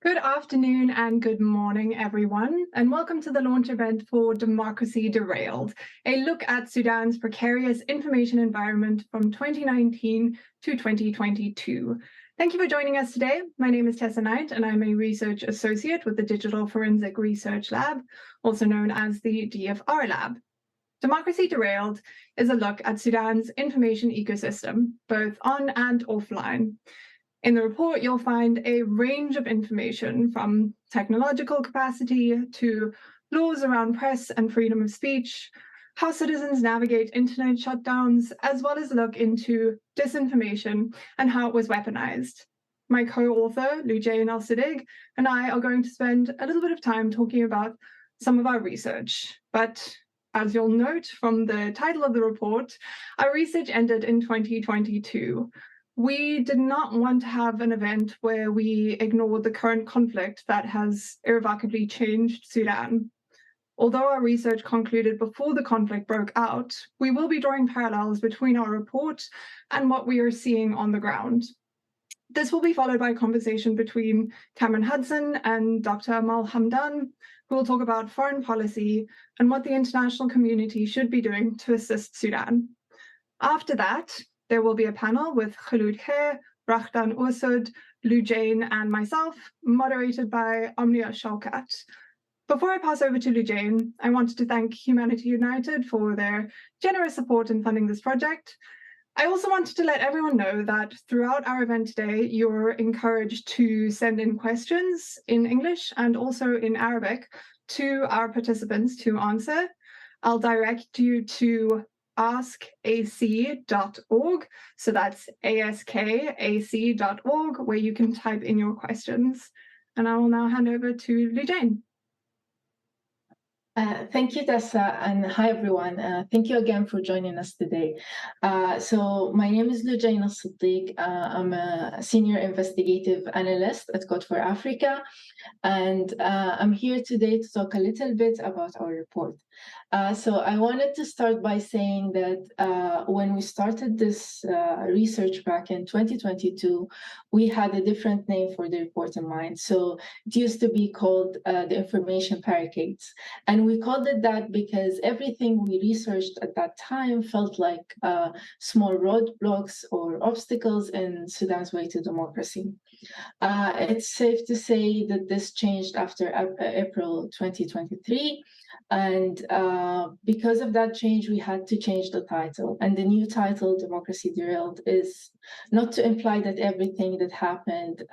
Good afternoon and good morning, everyone, and welcome to the launch event for Democracy Derailed, a look at Sudan's precarious information environment from 2019 to 2022. Thank you for joining us today. My name is Tessa Knight, and I'm a research associate with the Digital Forensic Research Lab, also known as the DFRLab. Democracy Derailed is a look at Sudan's information ecosystem, both on and offline. In the report, you'll find a range of information from technological capacity to laws around press and freedom of speech, how citizens navigate internet shutdowns, as well as look into disinformation and how it was weaponized. My co-author, Lujain Al-Siddig, and I are going to spend a little bit of time talking about some of our research. But as you'll note from the title of the report, our research ended in 2022. We did not want to have an event where we ignored the current conflict that has irrevocably changed Sudan. Although our research concluded before the conflict broke out, we will be drawing parallels between our report and what we are seeing on the ground. This will be followed by a conversation between Cameron Hudson and Dr. Amal Hamdan, who will talk about foreign policy and what the international community should be doing to assist Sudan. After that, there will be a panel with Khulud Khair, Rakhdan Ursud, Lujain, and myself, moderated by Omnia Shaukat. Before I pass over to Lujain, I wanted to thank Humanity United for their generous support in funding this project. I also wanted to let everyone know that throughout our event today, you're encouraged to send in questions in English and also in Arabic to our participants to answer. I'll direct you to askac.org, so that's askac.org, where you can type in your questions. And I will now hand over to Lujain. Thank you, Tessa, and hi, everyone. Thank you again for joining us today. So my name is Lujain Al-Siddig. I'm a senior investigative analyst at Code for Africa, and I'm here today to talk a little bit about our report. So I wanted to start by saying that when we started this research back in 2022, we had a different name for the report in mind. So it used to be called the Information Precarious. And we called it that because everything we researched at that time felt like small roadblocks or obstacles in Sudan's way to democracy. It's safe to say that this changed after April 2023. And because of that change, we had to change the title. And the new title, Democracy Derailed, is not to imply that everything that happened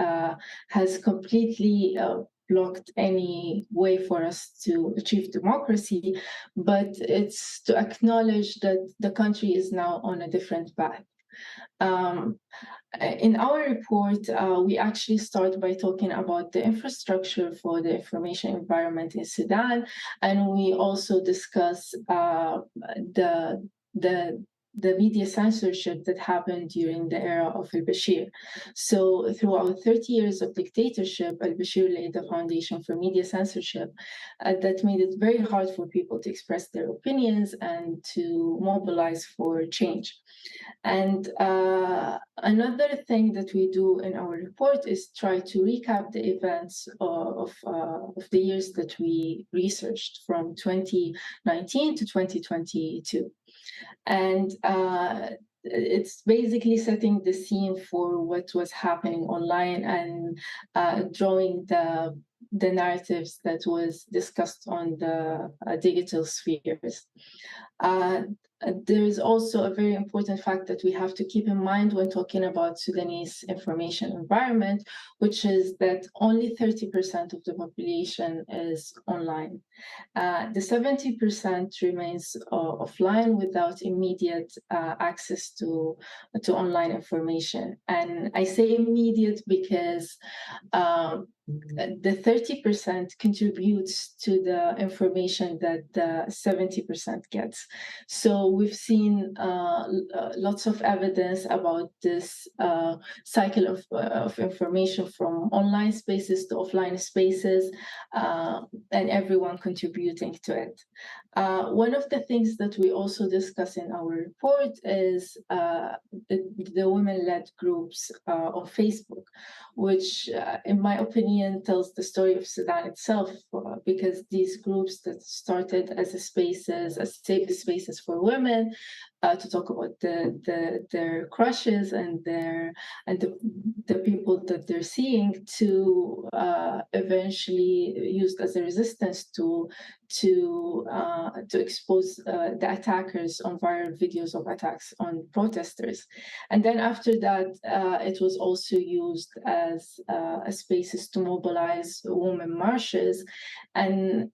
has completely blocked any way for us to achieve democracy, but it's to acknowledge that the country is now on a different path. In our report, we actually start by talking about the infrastructure for the information environment in Sudan, and we also discuss the media censorship that happened during the era of al-Bashir. So throughout 30 years of dictatorship, al-Bashir laid the foundation for media censorship that made it very hard for people to express their opinions and to mobilize for change. And another thing that we do in our report is try to recap the events of the years that we researched from 2019 to 2022. And it's basically setting the scene for what was happening online and drawing the narratives that was discussed on the digital spheres. There is also a very important fact that we have to keep in mind when talking about Sudanese information environment, which is that only 30% of the population is online. The 70% remains offline without immediate access to online information. And I say immediate because the 30% contributes to the information that the 70% gets. So we've seen lots of evidence about this cycle of information from online spaces to offline spaces, and everyone contributing to it. One of the things that we also discuss in our report is the women-led groups on Facebook, which, in my opinion, tells the story of Sudan itself, because these groups that started as safe spaces for women to talk about their crushes and the people that they're seeing, to eventually used as a resistance tool to expose the attackers on viral videos of attacks on protesters. And then after that, it was also used as spaces to mobilize women marches. And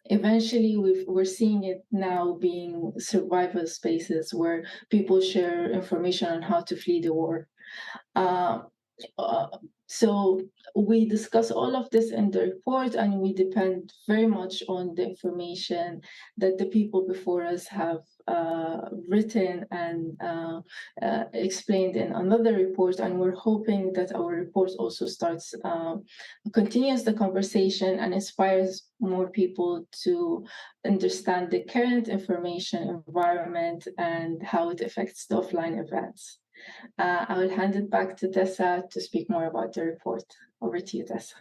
eventually, we're seeing it now being survival spaces where people share information on how to flee the war. So we discuss all of this in the report, and we depend very much on the information that the people before us have written and explained in another report. And we're hoping that our report also continues the conversation and inspires more people to understand the current information environment and how it affects the offline events. I will hand it back to Tessa to speak more about the report. Over to you, Tessa.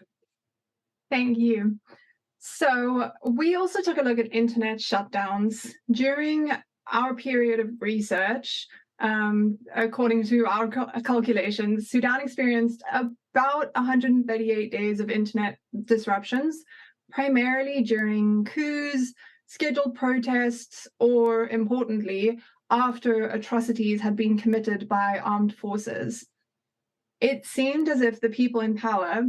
Thank you. So we also took a look at internet shutdowns. During our period of research, according to our calculations, Sudan experienced about 138 days of internet disruptions, primarily during coups, scheduled protests, or, importantly, after atrocities had been committed by armed forces. It seemed as if the people in power,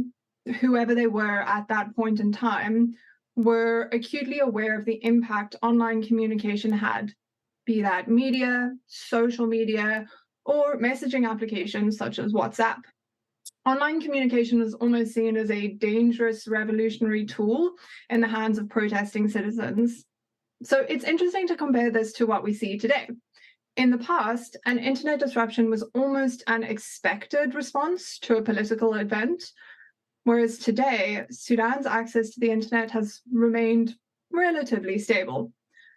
whoever they were at that point in time, were acutely aware of the impact online communication had, be that media, social media, or messaging applications such as WhatsApp. Online communication was almost seen as a dangerous revolutionary tool in the hands of protesting citizens. So it's interesting to compare this to what we see today. In the past, an internet disruption was almost an expected response to a political event, whereas today, Sudan's access to the internet has remained relatively stable.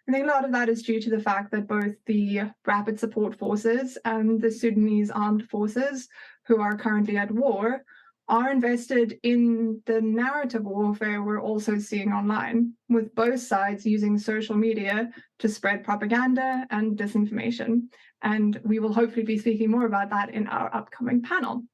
I think a lot of that is due to the fact that both the Rapid Support Forces and the Sudanese armed forces, who are currently at war, are invested in the narrative warfare we're also seeing online, with both sides using social media to spread propaganda and disinformation. And we will hopefully be speaking more about that in our upcoming panel.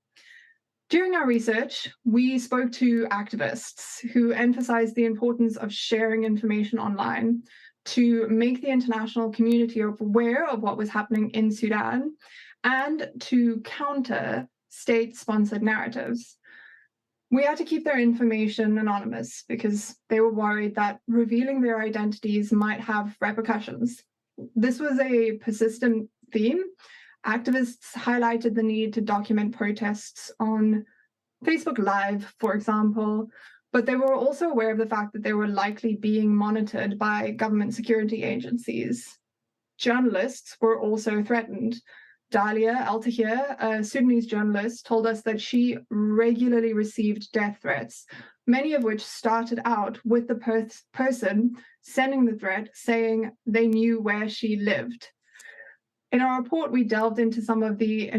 During our research, we spoke to activists who emphasized the importance of sharing information online to make the international community aware of what was happening in Sudan and to counter state-sponsored narratives. We had to keep their information anonymous because they were worried that revealing their identities might have repercussions. This was a persistent theme. Activists highlighted the need to document protests on Facebook Live, for example, but they were also aware of the fact that they were likely being monitored by government security agencies. Journalists were also threatened. Dalia Al-Tahir, a Sudanese journalist, told us that she regularly received death threats, many of which started out with the person sending the threat saying they knew where she lived. In our report, we delved into some of the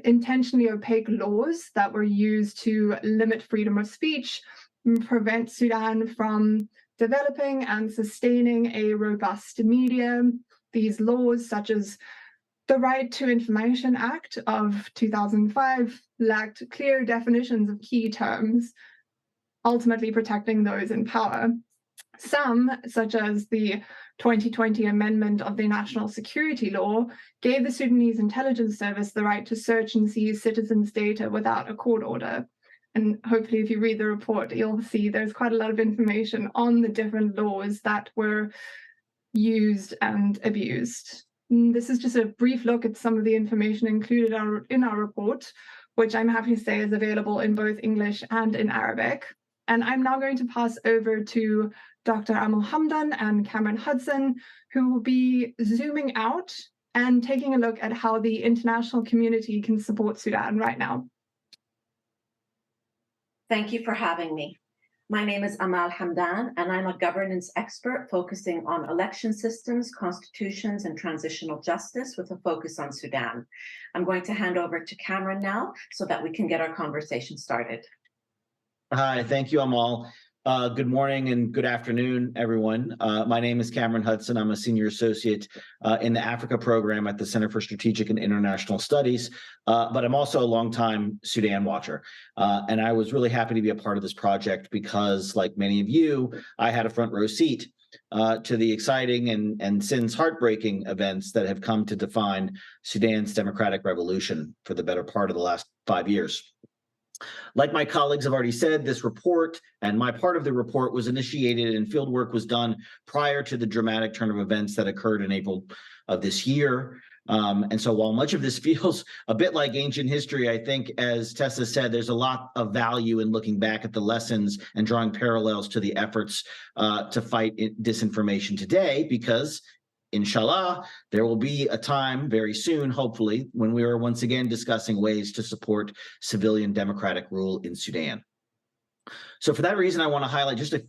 intentionally opaque laws that were used to limit freedom of speech and prevent Sudan from developing and sustaining a robust media. These laws, such as the Right to Information Act of 2005, lacked clear definitions of key terms, ultimately protecting those in power. Some, such as the 2020 amendment of the National Security Law, gave the Sudanese Intelligence Service the right to search and seize citizens' data without a court order. And hopefully, if you read the report, you'll see there's quite a lot of information on the different laws that were used and abused. This is just a brief look at some of the information included in our report, which I'm happy to say is available in both English and in Arabic. And I'm now going to pass over to Dr. Amal Hamdan and Cameron Hudson, who will be zooming out and taking a look at how the international community can support Sudan right now. Thank you for having me. My name is Amal Hamdan, and I'm a governance expert focusing on election systems, constitutions, and transitional justice with a focus on Sudan. I'm going to hand over to Cameron now so that we can get our conversation started. Hi, thank you, Amal. Good morning and good afternoon, everyone. My name is Cameron Hudson. I'm a senior associate in the Africa program at the Center for Strategic and International Studies, but I'm also a longtime Sudan watcher. And I was really happy to be a part of this project because, like many of you, I had a front row seat to the exciting and since heartbreaking events that have come to define Sudan's democratic revolution for the better part of the last 5 years. Like my colleagues have already said, this report and my part of the report was initiated and field work was done prior to the dramatic turn of events that occurred in April of this year. And so while much of this feels a bit like ancient history, I think, as Tessa said, there's a lot of value in looking back at the lessons and drawing parallels to the efforts to fight disinformation today, because inshallah, there will be a time very soon, hopefully, when we are once again discussing ways to support civilian democratic rule in Sudan. So for that reason, I want to highlight just a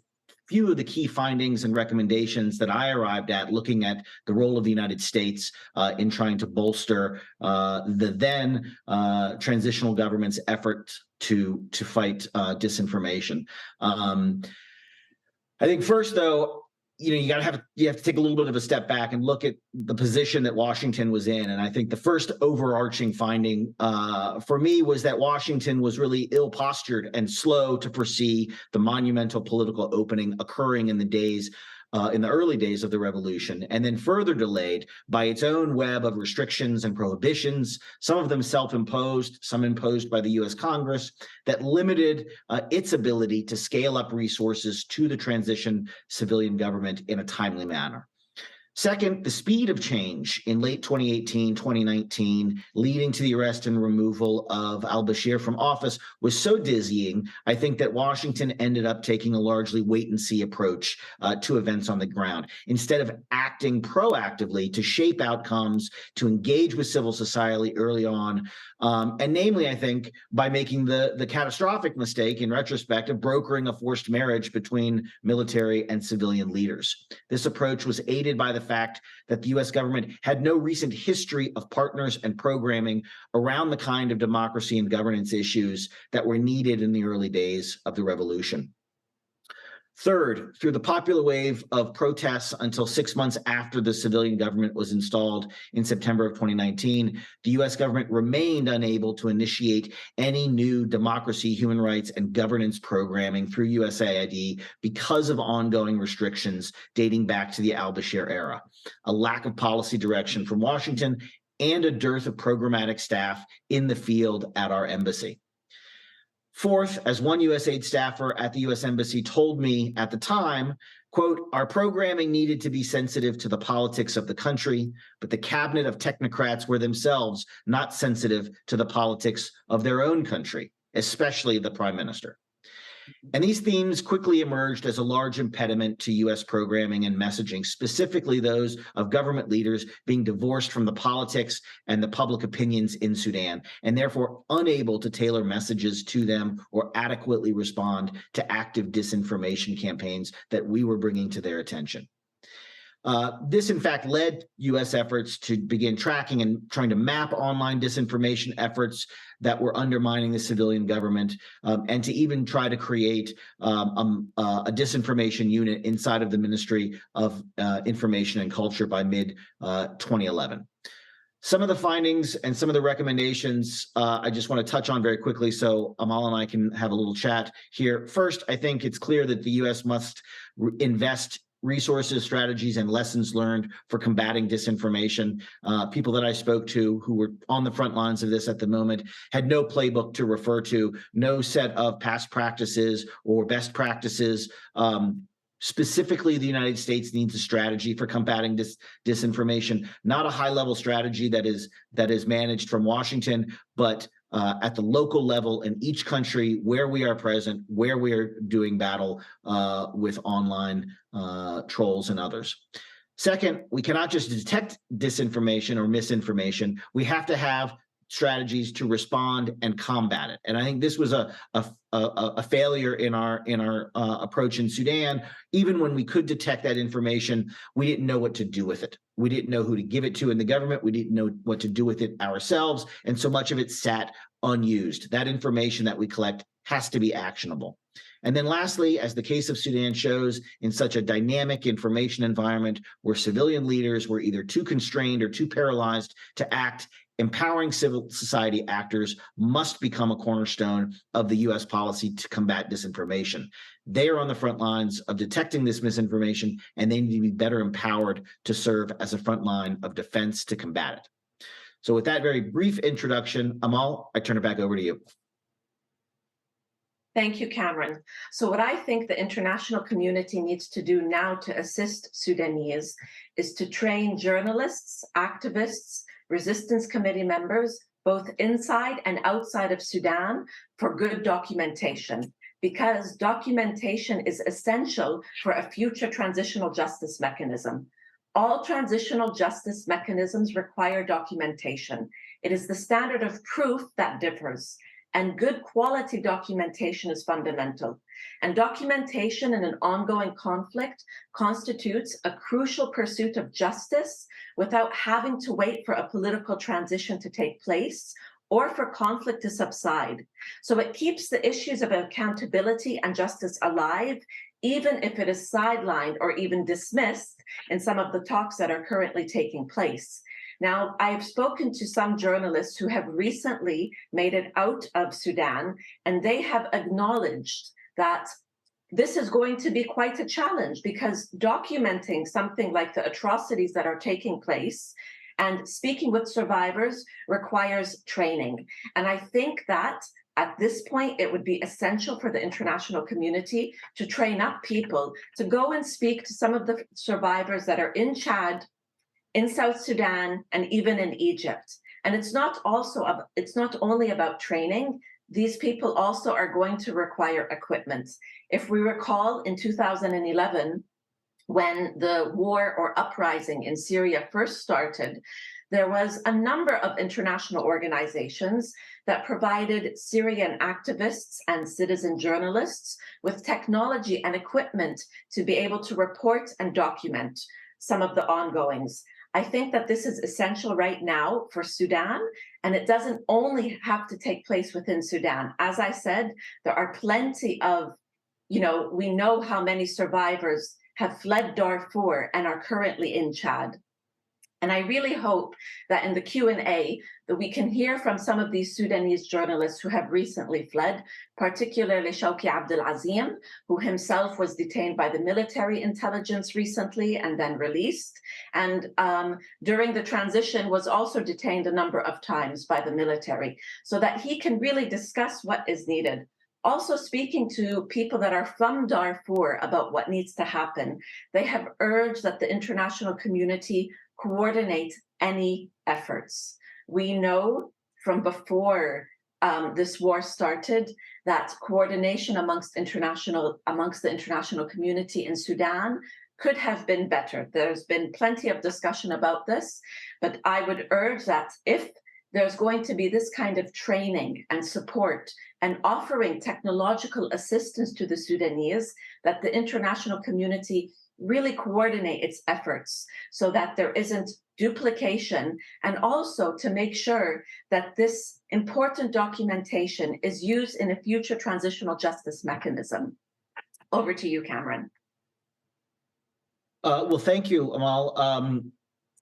few of the key findings and recommendations that I arrived at looking at the role of the United States in trying to bolster the then transitional government's effort to fight disinformation. I think first, though, you have to take a little bit of a step back and look at the position that Washington was in. And I think the first overarching finding for me was that Washington was really ill-postured and slow to foresee the monumental political opening occurring in the early days of the revolution, and then further delayed by its own web of restrictions and prohibitions, some of them self-imposed, some imposed by the U.S. Congress, that limited its ability to scale up resources to the transition civilian government in a timely manner. Second, the speed of change in late 2018, 2019, leading to the arrest and removal of al-Bashir from office was so dizzying, I think, that Washington ended up taking a largely wait-and-see approach to events on the ground. Instead of acting proactively to shape outcomes, to engage with civil society early on, and namely, I think, by making the catastrophic mistake, in retrospect, of brokering a forced marriage between military and civilian leaders. This approach was aided by the fact that the U.S. government had no recent history of partners and programming around the kind of democracy and governance issues that were needed in the early days of the revolution. Third, through the popular wave of protests until 6 months after the civilian government was installed in September of 2019, the U.S. government remained unable to initiate any new democracy, human rights, and governance programming through USAID because of ongoing restrictions dating back to the al-Bashir era, a lack of policy direction from Washington, and a dearth of programmatic staff in the field at our embassy. Fourth, as one USAID staffer at the U.S. Embassy told me at the time, quote, "Our programming needed to be sensitive to the politics of the country, but the cabinet of technocrats were themselves not sensitive to the politics of their own country, especially the prime minister." And these themes quickly emerged as a large impediment to U.S. programming and messaging, specifically those of government leaders being divorced from the politics and the public opinions in Sudan, and therefore unable to tailor messages to them or adequately respond to active disinformation campaigns that we were bringing to their attention. This, in fact, led U.S. efforts to begin tracking and trying to map online disinformation efforts that were undermining the civilian government, and to even try to create a disinformation unit inside of the Ministry of Information and Culture by mid-2011. Some of the findings and some of the recommendations I just want to touch on very quickly so Amal and I can have a little chat here. First, I think it's clear that the U.S. must invest resources, strategies, and lessons learned for combating disinformation. People that I spoke to who were on the front lines of this at the moment had no playbook to refer to, no set of past practices or best practices. Specifically, the United States needs a strategy for combating disinformation, not a high-level strategy that is managed from Washington, but at the local level in each country where we are present, where we are doing battle with online trolls and others. Second, we cannot just detect disinformation or misinformation. We have to have strategies to respond and combat it. And I think this was a failure in our approach in Sudan. Even when we could detect that information, we didn't know what to do with it. We didn't know who to give it to in the government. We didn't know what to do with it ourselves. And so much of it sat unused. That information that we collect has to be actionable. And then lastly, as the case of Sudan shows, in such a dynamic information environment where civilian leaders were either too constrained or too paralyzed to act, empowering civil society actors must become a cornerstone of the U.S. policy to combat disinformation. They are on the front lines of detecting this misinformation, and they need to be better empowered to serve as a front line of defense to combat it. So with that very brief introduction, Amal, I turn it back over to you. Thank you, Cameron. So what I think the international community needs to do now to assist Sudanese is to train journalists, activists, resistance committee members, both inside and outside of Sudan, for good documentation, because documentation is essential for a future transitional justice mechanism. All transitional justice mechanisms require documentation. It is the standard of proof that differs, and good quality documentation is fundamental. And documentation in an ongoing conflict constitutes a crucial pursuit of justice without having to wait for a political transition to take place or for conflict to subside. So it keeps the issues of accountability and justice alive, even if it is sidelined or even dismissed in some of the talks that are currently taking place. Now, I have spoken to some journalists who have recently made it out of Sudan, and they have acknowledged that this is going to be quite a challenge, because documenting something like the atrocities that are taking place and speaking with survivors requires training. And I think that at this point, it would be essential for the international community to train up people to go and speak to some of the survivors that are in Chad, in South Sudan, and even in Egypt. And it's not only about training. These people also are going to require equipment. If we recall in 2011, when the war or uprising in Syria first started, there was a number of international organizations that provided Syrian activists and citizen journalists with technology and equipment to be able to report and document some of the ongoings. I think that this is essential right now for Sudan, and it doesn't only have to take place within Sudan. As I said, there are plenty of, we know how many survivors have fled Darfur and are currently in Chad. And I really hope that in the Q&A that we can hear from some of these Sudanese journalists who have recently fled, particularly Shawki Abdel-Azim, who himself was detained by the military intelligence recently and then released. And during the transition was also detained a number of times by the military, so that he can really discuss what is needed. Also speaking to people that are from Darfur about what needs to happen, they have urged that the international community coordinate any efforts. We know from before this war started that coordination amongst the international community in Sudan could have been better. There's been plenty of discussion about this, but I would urge that if there's going to be this kind of training and support and offering technological assistance to the Sudanese, that the international community really coordinate its efforts so that there isn't duplication, and also to make sure that this important documentation is used in a future transitional justice mechanism. Over to you, Cameron. Well, thank you, Amal.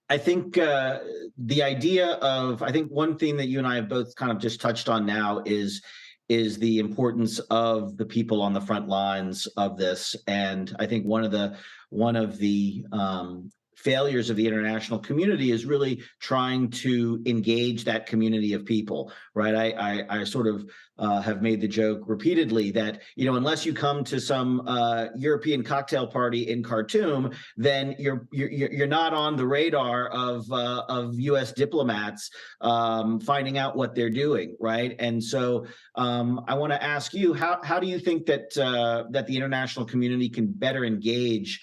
I think the idea of, I think one thing that you and I have both kind of just touched on now is the importance of the people on the front lines of this. And I think one of the failures of the international community is really trying to engage that community of people, right? I sort of have made the joke repeatedly that, unless you come to some European cocktail party in Khartoum, then you're not on the radar of U.S. diplomats finding out what they're doing, right? And so I want to ask you, how do you think that that the international community can better engage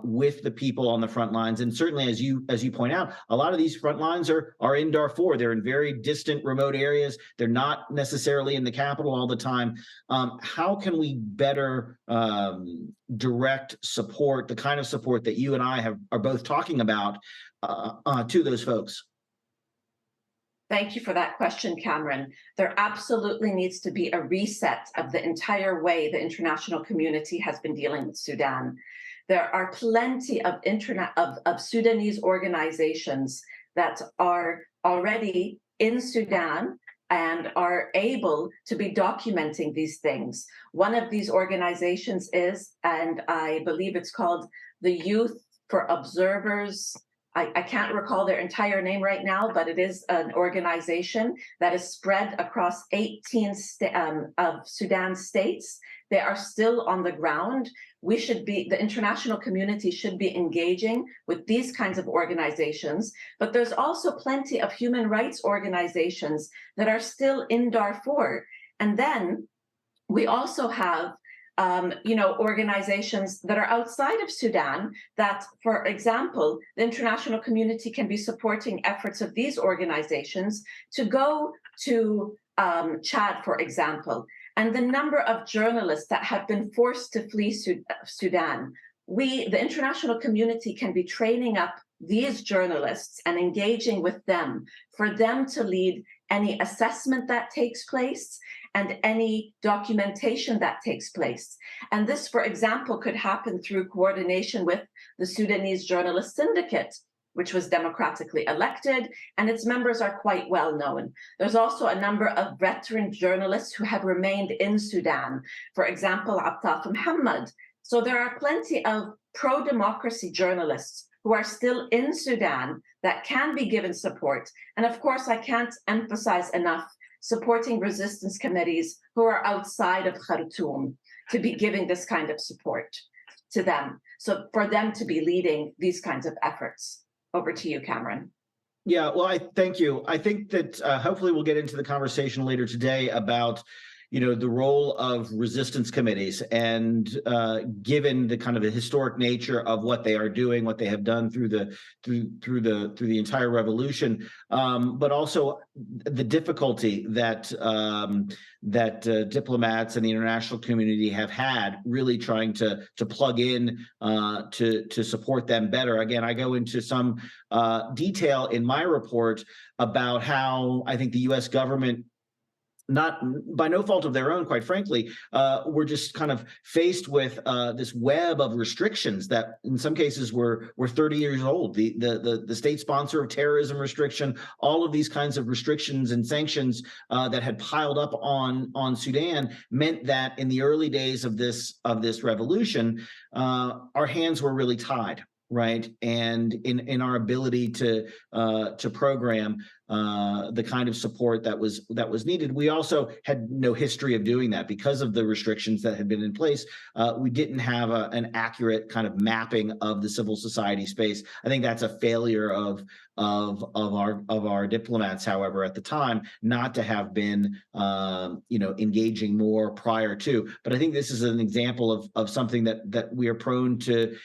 with the people on the front lines? And certainly, as you point out, a lot of these front lines are in Darfur. They're in very distant, remote areas. They're not necessarily in the capital all the time. How can we better direct support, the kind of support that you and I are both talking about, to those folks? Thank you for that question, Cameron. There absolutely needs to be a reset of the entire way the international community has been dealing with Sudan. There are plenty of Sudanese organizations that are already in Sudan and are able to be documenting these things. One of these organizations is, and I believe it's called the Youth for Observers. I can't recall their entire name right now, but it is an organization that is spread across 18 of Sudan's states. They are still on the ground. The international community should be engaging with these kinds of organizations, but there's also plenty of human rights organizations that are still in Darfur. And then we also have organizations that are outside of Sudan that, for example, the international community can be supporting efforts of these organizations to go to Chad, for example, and the number of journalists that have been forced to flee Sudan. The international community can be training up these journalists and engaging with them for them to lead any assessment that takes place and any documentation that takes place. And this, for example, could happen through coordination with the Sudanese Journalist Syndicate, which was democratically elected, and its members are quite well known. There's also a number of veteran journalists who have remained in Sudan, for example, Muhammad. So there are plenty of pro-democracy journalists who are still in Sudan that can be given support. And of course, I can't emphasize enough supporting resistance committees who are outside of Khartoum to be giving this kind of support to them. So for them to be leading these kinds of efforts. Over to you, Cameron. Yeah, well, I thank you. I think that hopefully we'll get into the conversation later today about the role of resistance committees, and given the kind of the historic nature of what they are doing, what they have done through the entire revolution, but also the difficulty that diplomats and the international community have had really trying to plug in to support them better. Again, I go into some detail in my report about how I think the U.S. government, not by no fault of their own, quite frankly, we're just kind of faced with this web of restrictions that in some cases were 30 years old. The state sponsor of terrorism restriction, all of these kinds of restrictions and sanctions that had piled up on Sudan meant that in the early days of this revolution, our hands were really tied. Right, and in our ability to program the kind of support that was needed. We also had no history of doing that because of the restrictions that had been in place. We didn't have an accurate kind of mapping of the civil society space. I think that's a failure of our diplomats, however, at the time, not to have been engaging more prior to. But I think this is an example of something that we are prone to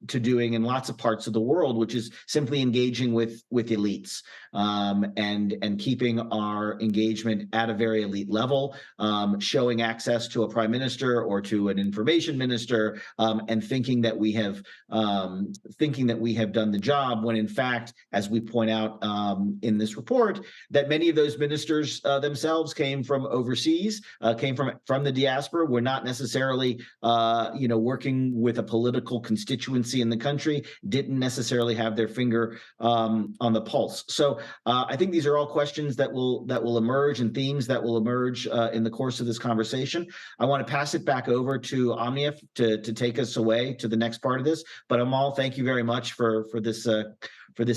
doing in lots of parts of the world, which is simply engaging with elites. And keeping our engagement at a very elite level, showing access to a prime minister or to an information minister, and thinking that we have done the job, when in fact, as we point out in this report, that many of those ministers themselves came from overseas, came from the diaspora, were not necessarily working with a political constituency in the country, didn't necessarily have their finger on the pulse. So So I think these are all questions that will emerge and themes that will emerge in the course of this conversation. I want to pass it back over to Omnia to take us away to the next part of this. But Amal, thank you very much for this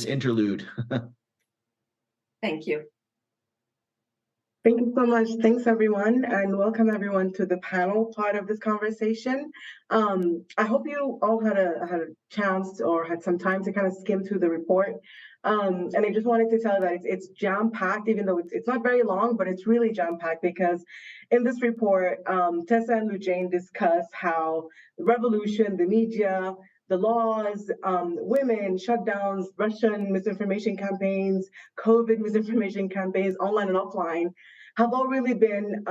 interlude. Thank you. Thank you so much. Thanks, everyone, and welcome everyone to the panel part of this conversation. I hope you all had a chance or had some time to kind of skim through the report. And I just wanted to tell you that it's jam-packed, even though it's not very long, but it's really jam-packed because in this report, Tessa and Lujane discuss how the revolution, the media, the laws, women, shutdowns, Russian misinformation campaigns, COVID misinformation campaigns, online and offline, have all really been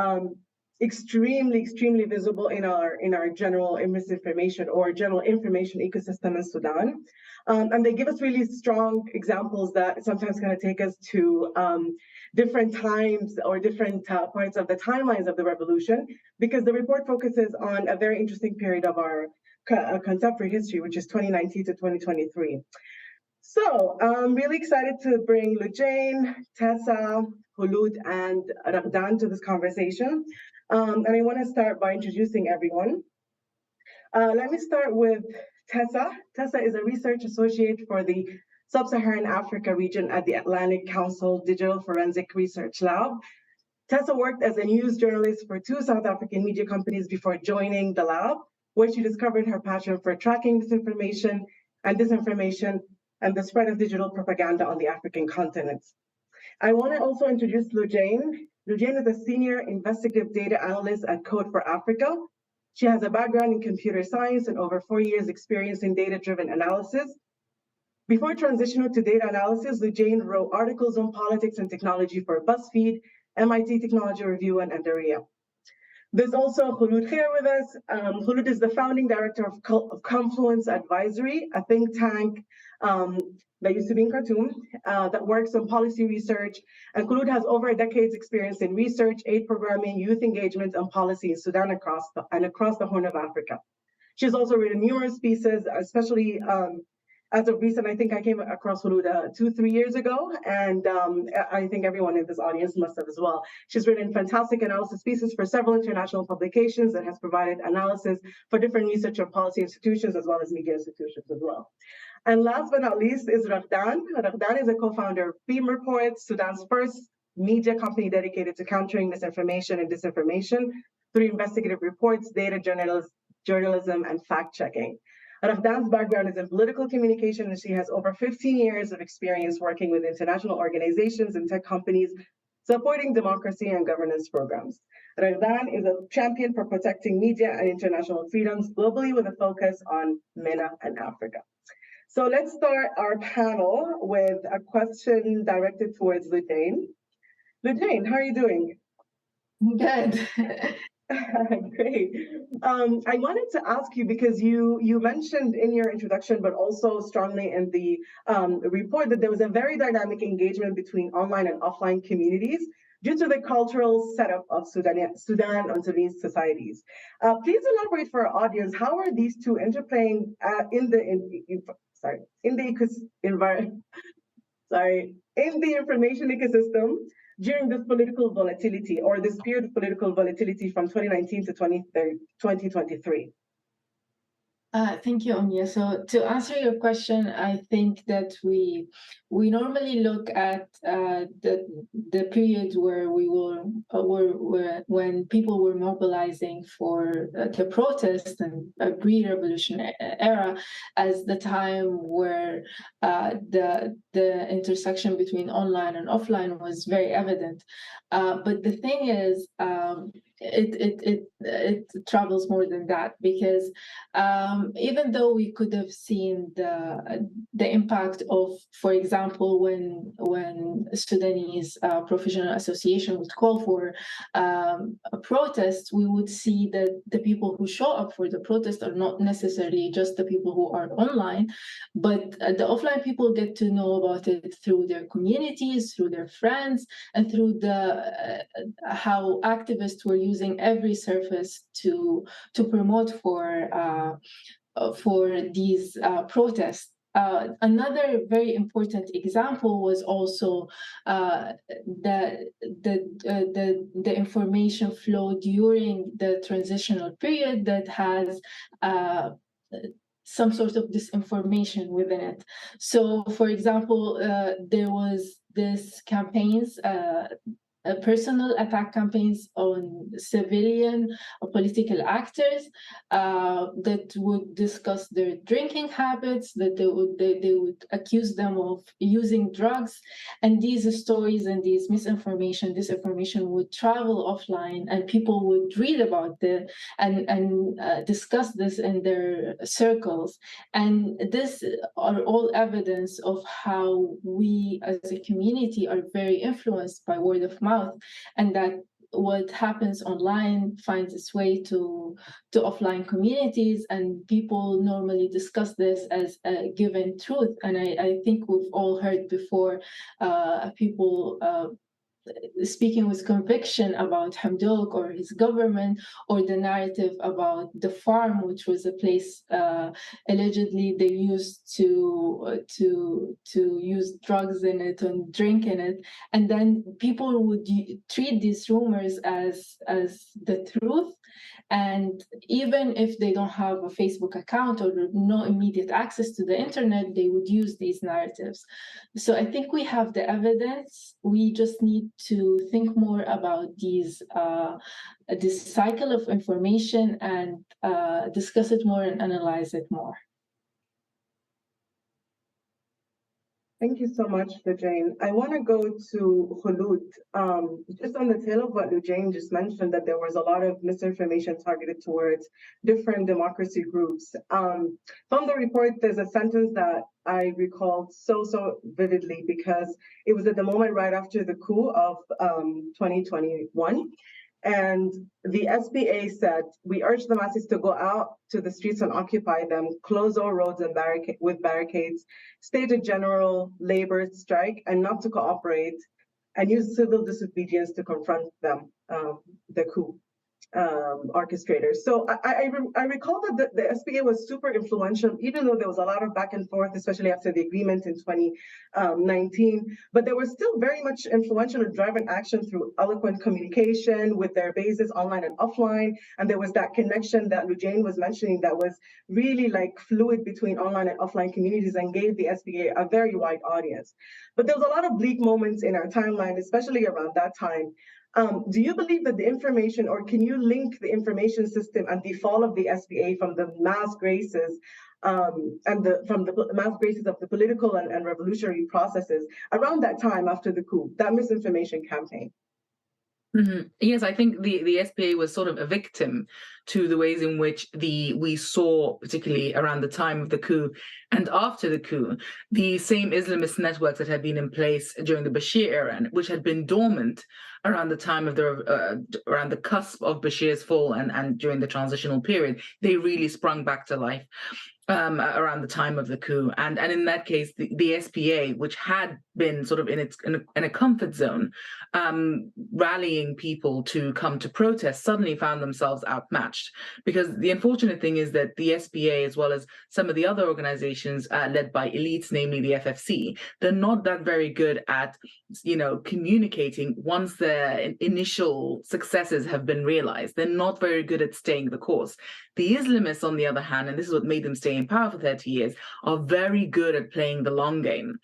extremely visible in our general misinformation or general information ecosystem in Sudan. And they give us really strong examples that sometimes kind of take us to different times or different points of the timelines of the revolution, because the report focuses on a very interesting period of our contemporary history, which is 2019 to 2023. So I'm really excited to bring Lujane, Tessa, Khulud, and Raghdan to this conversation. And I want to start by introducing everyone. Let me start with Tessa. Tessa is a research associate for the Sub-Saharan Africa region at the Atlantic Council Digital Forensic Research Lab. Tessa worked as a news journalist for 2 South African media companies before joining the lab, where she discovered her passion for tracking misinformation and disinformation and the spread of digital propaganda on the African continent. I want to also introduce Lujane. Lujane is a senior investigative data analyst at Code for Africa. She has a background in computer science and over 4 years experience in data-driven analysis. Before transitioning to data analysis, Lujane wrote articles on politics and technology for BuzzFeed, MIT Technology Review, and Andaria. There's also Khulud here with us. Khulud is the founding director of Confluence Advisory, a think tank that used to be in Khartoum, that works on policy research. And Khulud has over a decade's experience in research, aid programming, youth engagement, and policy in Sudan across the Horn of Africa. She's also written numerous pieces, especially as of recent. I think I came across Khulud 2-3 years ago, and I think everyone in this audience must have as well. She's written fantastic analysis pieces for several international publications and has provided analysis for different research and policy institutions as well as media institutions as well. And last but not least is Raghdan. Raghdan is a co-founder of Beam Reports, Sudan's first media company dedicated to countering misinformation and disinformation through investigative reports, data journalism, and fact-checking. Raghdan's background is in political communication, and she has over 15 years of experience working with international organizations and tech companies supporting democracy and governance programs. Raghdan is a champion for protecting media and international freedoms globally with a focus on MENA and Africa. So let's start our panel with a question directed towards Lujane. Lujane, how are you doing? Good. Great. I wanted to ask you, because you mentioned in your introduction, but also strongly in the report, that there was a very dynamic engagement between online and offline communities due to the cultural setup of Sudan and Sudanese societies. Please elaborate for our audience, how are these two interplaying in the information ecosystem during this political volatility, or this period of political volatility from 2019 to 2023? Thank you, Omnia. So to answer your question, I think that we normally look at the period where we were when people were mobilizing for the protest and a pre-revolution era as the time where the intersection between online and offline was very evident. But the thing is, it travels more than that, because even though we could have seen the impact of, for example, when Sudanese Professional Association would call for a protest, we would see that the people who show up for the protest are not necessarily just the people who are online, but the offline people get to know about it through their communities, through their friends, and through how activists were using every surface to promote for these protests. Another very important example was also the information flow during the transitional period that has some sort of disinformation within it. So, for example, there was this campaigns, personal attack campaigns on civilian or political actors that would discuss their drinking habits, that they would accuse them of using drugs, and these stories and these disinformation would travel offline, and people would read about it and discuss this in their circles. And this are all evidence of how we as a community are very influenced by word of mouth, and that what happens online finds its way to offline communities, and people normally discuss this as a given truth. And I think we've all heard before people speaking with conviction about Hamdok or his government, or the narrative about the farm, which was a place allegedly they used to use drugs in it and drink in it, and then people would treat these rumors as the truth. And even if they don't have a Facebook account or no immediate access to the internet, they would use these narratives. So I think we have the evidence. We just need to think more about this cycle of information and discuss it more and analyze it more. Thank you so much, Lujane. I want to go to Khulud. Just on the tail of what Lujane just mentioned, that there was a lot of misinformation targeted towards different democracy groups. From the report, there's a sentence that I recalled so vividly, because it was at the moment right after the coup of 2021. And the SBA said, "We urge the masses to go out to the streets and occupy them, close all roads and with barricades, stage a general labor strike and not to cooperate, and use civil disobedience to confront them," the coup orchestrators. So I recall that the SBA was super influential, even though there was a lot of back and forth, especially after the agreement in 2019. But they were still very much influential in driving action through eloquent communication with their bases online and offline. And there was that connection that Lujane was mentioning that was really like fluid between online and offline communities, and gave the SBA a very wide audience. But there was a lot of bleak moments in our timeline, especially around that time. Do you believe that the information, or can you link the information system and the fall of the SBA from the mass graces from the mass graces of the political and revolutionary processes around that time after the coup, that misinformation campaign? Mm-hmm. Yes, I think the SPA was sort of a victim to the ways in which we saw, particularly around the time of the coup and after the coup, the same Islamist networks that had been in place during the Bashir era, and which had been dormant around the time of around the cusp of Bashir's fall and during the transitional period. They really sprung back to life around the time of the coup, and in that case, the SPA, which had been sort of in a comfort zone, rallying people to come to protest, suddenly found themselves outmatched. Because the unfortunate thing is that the SPA, as well as some of the other organizations led by elites, namely the FFC, they're not that very good at, communicating once their initial successes have been realized. They're not very good at staying the course. The Islamists, on the other hand, and this is what made them stay in power for 30 years, are very good at playing the long game,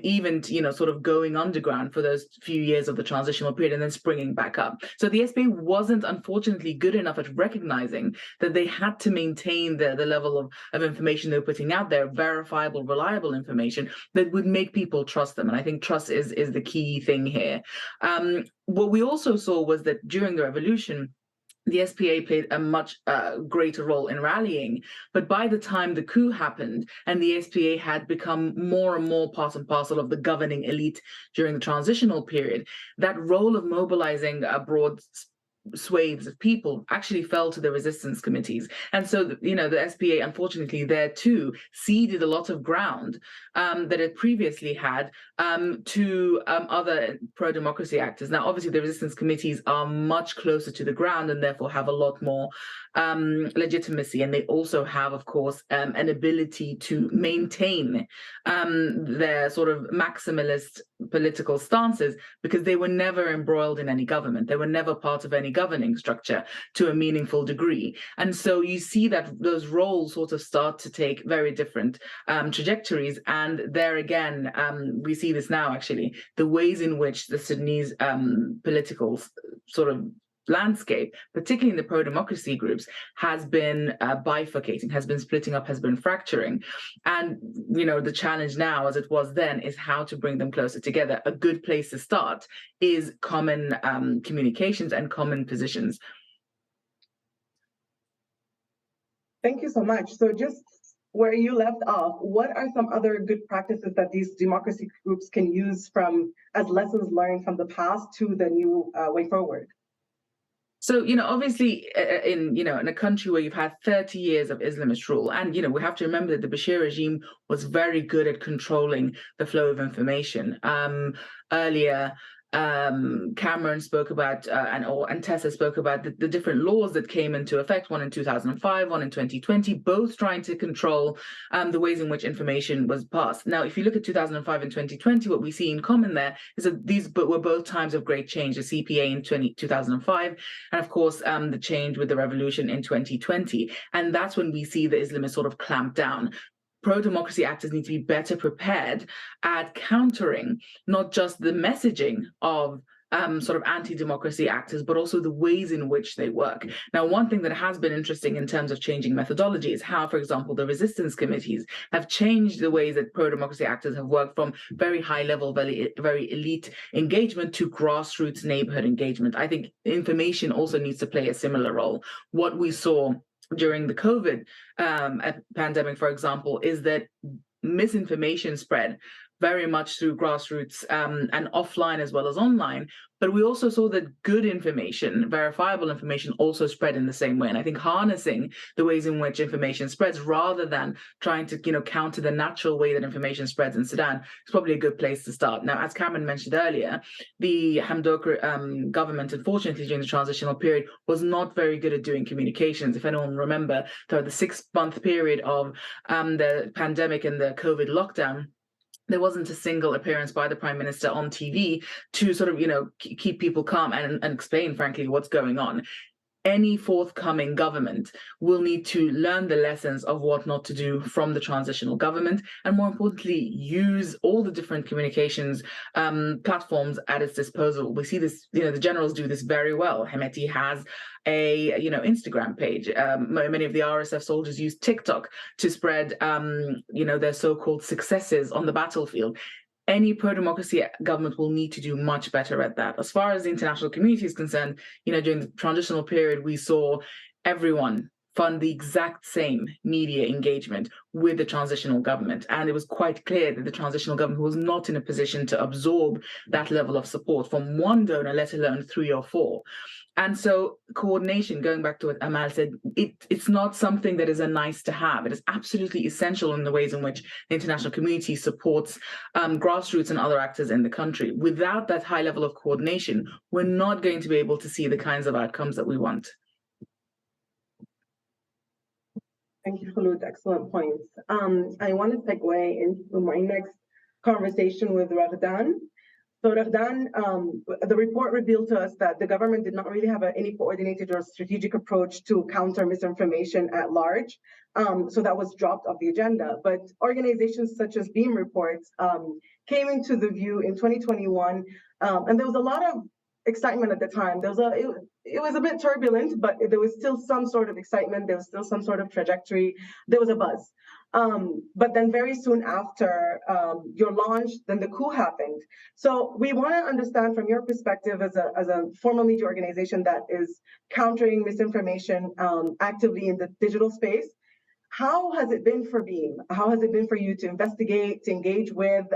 even sort of going underground for those few years of the transitional period and then springing back up. So the SPA wasn't, unfortunately, good enough at recognizing that they had to maintain the level of information they were putting out there, verifiable, reliable information that would make people trust them. And I think trust is the key thing here. What we also saw was that during the revolution, the SPA played a much greater role in rallying. But by the time the coup happened and the SPA had become more and more part and parcel of the governing elite during the transitional period, that role of mobilizing a broad swathes of people actually fell to the resistance committees. And so, the SPA, unfortunately, there too, ceded a lot of ground that it previously had to other pro-democracy actors. Now, obviously, the resistance committees are much closer to the ground and therefore have a lot more legitimacy. And they also have, of course, an ability to maintain their sort of maximalist political stances, because they were never embroiled in any government. They were never part of any governing structure to a meaningful degree. And so you see that those roles sort of start to take very different trajectories. And there again, we see this now, actually, the ways in which the Sudanese political sort of landscape, particularly in the pro-democracy groups, has been bifurcating, has been splitting up, has been fracturing. And, the challenge now, as it was then, is how to bring them closer together. A good place to start is common communications and common positions. Thank you so much. So just where you left off, what are some other good practices that these democracy groups can use as lessons learned from the past to the new way forward? So, obviously, in a country where you've had 30 years of Islamist rule, and, we have to remember that the Bashir regime was very good at controlling the flow of information. Earlier, Cameron spoke about, and Tessa spoke about the different laws that came into effect, one in 2005, one in 2020, both trying to control the ways in which information was passed. Now, if you look at 2005 and 2020, what we see in common there is that these were both times of great change, the CPA in 2005, and of course, the change with the revolution in 2020. And that's when we see the Islamists sort of clamp down. Pro-democracy actors need to be better prepared at countering not just the messaging of sort of anti-democracy actors, but also the ways in which they work. Now, one thing that has been interesting in terms of changing methodology is how, for example, the resistance committees have changed the ways that pro-democracy actors have worked from very high-level, very elite engagement to grassroots neighborhood engagement. I think information also needs to play a similar role. What we saw during the COVID pandemic, for example, is that misinformation spread very much through grassroots and offline as well as online. But we also saw that good information, verifiable information, also spread in the same way. And I think harnessing the ways in which information spreads rather than trying to, counter the natural way that information spreads in Sudan is probably a good place to start. Now, as Cameron mentioned earlier, the Hamdok government, unfortunately, during the transitional period, was not very good at doing communications. If anyone remember, throughout the 6-month period of the pandemic and the COVID lockdown, there wasn't a single appearance by the Prime Minister on TV to sort of, keep people calm and explain, frankly, what's going on. Any forthcoming government will need to learn the lessons of what not to do from the transitional government, and more importantly, use all the different communications platforms at its disposal. We see this, the generals do this very well. Hemeti has a Instagram page. Many of the RSF soldiers use TikTok to spread their so-called successes on the battlefield. Any pro-democracy government will need to do much better at that. As far as the international community is concerned, during the transitional period, we saw everyone fund the exact same media engagement with the transitional government. And it was quite clear that the transitional government was not in a position to absorb that level of support from one donor, let alone 3 or 4. And so coordination, going back to what Amal said, it's not something that is a nice to have. It is absolutely essential in the ways in which the international community supports grassroots and other actors in the country. Without that high level of coordination, we're not going to be able to see the kinds of outcomes that we want. Thank you, Khulud. Excellent points. I want to segue into my next conversation with Raghdan. So Raghdan, the report revealed to us that the government did not really have any coordinated or strategic approach to counter misinformation at large. So that was dropped off the agenda. But organizations such as Beam Reports came into the view in 2021, and there was a lot of excitement at the time. It was a bit turbulent, but there was still some sort of excitement. There was still some sort of trajectory. There was a buzz. But then very soon after your launch, then the coup happened. So we want to understand from your perspective as a formal media organization that is countering misinformation actively in the digital space, how has it been for Beam? How has it been for you to investigate, to engage with,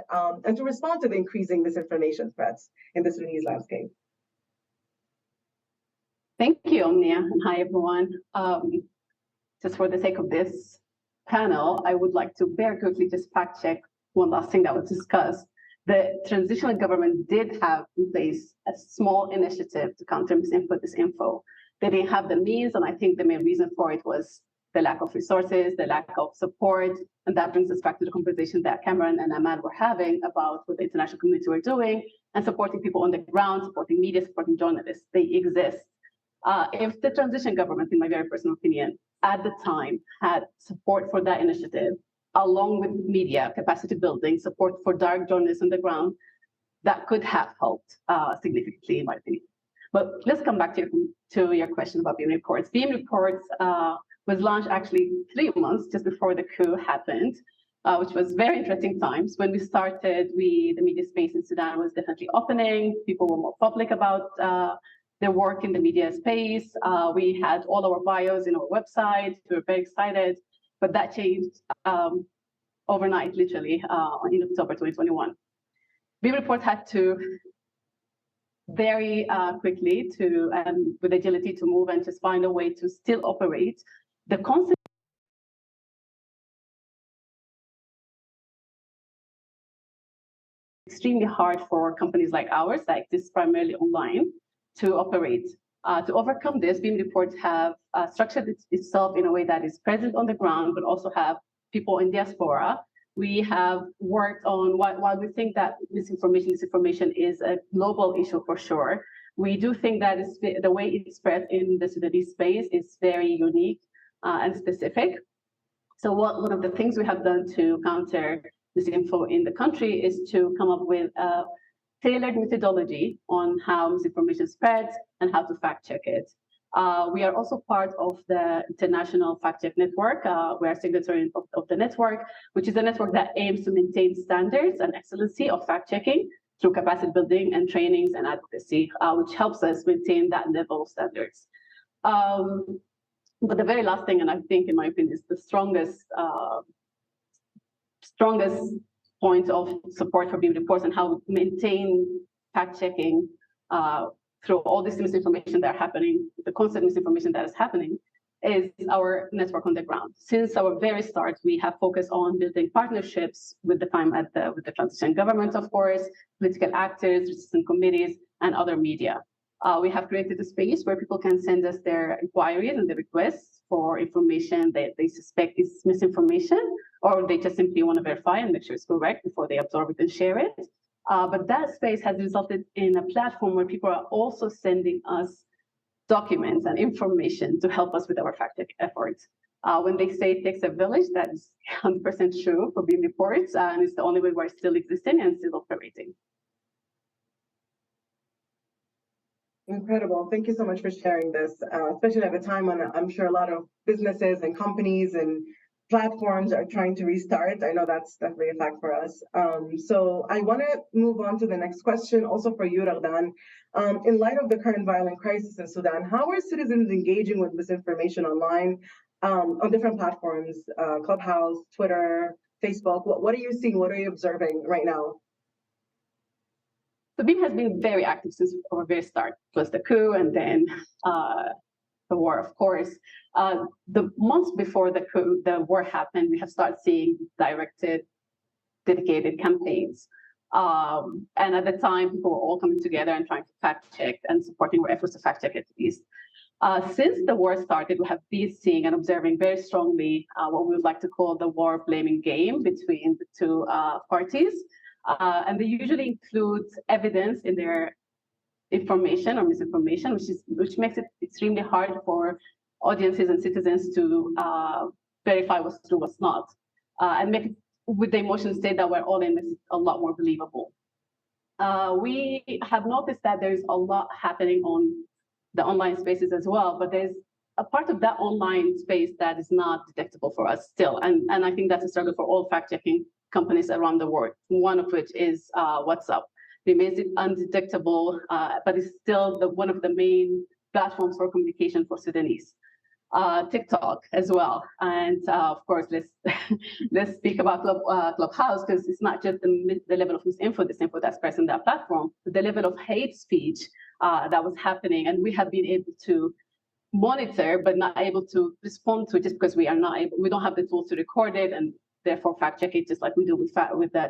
and to respond to the increasing misinformation threats in the Sudanese landscape? Thank you, Omnia, and hi, everyone. Just for the sake of this panel, I would like to very quickly just fact check one last thing that was discussed. The transitional government did have in place a small initiative to counter disinfo. They didn't have the means, and I think the main reason for it was the lack of resources, the lack of support, and that brings us back to the conversation that Cameron and Ahmad were having about what the international community were doing and supporting people on the ground, supporting media, supporting journalists. They exist. If the transition government, in my very personal opinion, at the time had support for that initiative, along with media capacity building, support for dark journalists on the ground, that could have helped significantly, in my opinion. But let's come back to your question about Beam Reports. Beam Reports was launched actually 3 months just before the coup happened, which was very interesting times. When we started, the media space in Sudan was definitely opening. People were more public about their work in the media space. We had all our bios in our website. We were very excited, but that changed overnight, literally, in October 2021. Beam Report had to very quickly with agility to move and just find a way to still operate. The concept extremely hard for companies like ours, like this primarily online, to operate. To overcome this, Beam Reports have structured itself in a way that is present on the ground, but also have people in diaspora. We have worked on, while we think that disinformation is a global issue for sure, we do think that the way it's spread in the Sudanese space is very unique and specific. So one of the things we have done to counter disinfo in the country is to come up with a tailored methodology on how misinformation spreads and how to fact check it. We are also part of the International Fact Check Network. We are signatory of the network, which is a network that aims to maintain standards and excellency of fact checking through capacity building and trainings and advocacy, which helps us maintain that level of standards. But the very last thing, and I think, in my opinion, is the strongest point of support for Beam Reports and how we maintain fact checking through all this misinformation that are happening, the constant misinformation that is happening, is our network on the ground. Since our very start, we have focused on building partnerships with the transition government, of course, political actors, resistance committees, and other media. We have created a space where people can send us their inquiries and their requests for information that they suspect is misinformation, or they just simply want to verify and make sure it's correct before they absorb it and share it. But that space has resulted in a platform where people are also sending us documents and information to help us with our fact check efforts. When they say it takes a village, that is 100% true for Beam Reports, and it's the only way we're still existing and still operating. Incredible. Thank you so much for sharing this, especially at a time when I'm sure a lot of businesses and companies and platforms are trying to restart. I know that's definitely a fact for us. So I want to move on to the next question, also for you, Ragdan. In light of the current violent crisis in Sudan, how are citizens engaging with misinformation online on different platforms, Clubhouse, Twitter, Facebook? What are you seeing? What are you observing right now? So Beam has been very active since our very start. It was the coup and then the war, of course. The months before the war happened, we have started seeing dedicated campaigns. And at the time, people were all coming together and trying to fact check and supporting our efforts to fact check at least. Since the war started, we have been seeing and observing very strongly what we would like to call the war blaming game between the two parties. And they usually include evidence in their information or misinformation, which makes it extremely hard for audiences and citizens to verify what's true, what's not, and make it with the emotional state that we're all in, makes it a lot more believable. We have noticed that there's a lot happening on the online spaces as well, but there's a part of that online space that is not detectable for us still, and I think that's a struggle for all fact-checking companies around the world, one of which is WhatsApp. They made it undetectable, but it's still one of the main platforms for communication for Sudanese. TikTok as well, and of course, let's speak about Clubhouse, because it's not just the level of disinfo that's present on that platform, but the level of hate speech that was happening, and we have been able to monitor but not able to respond to it just because we don't have the tools to record it and therefore fact check it, just like we do with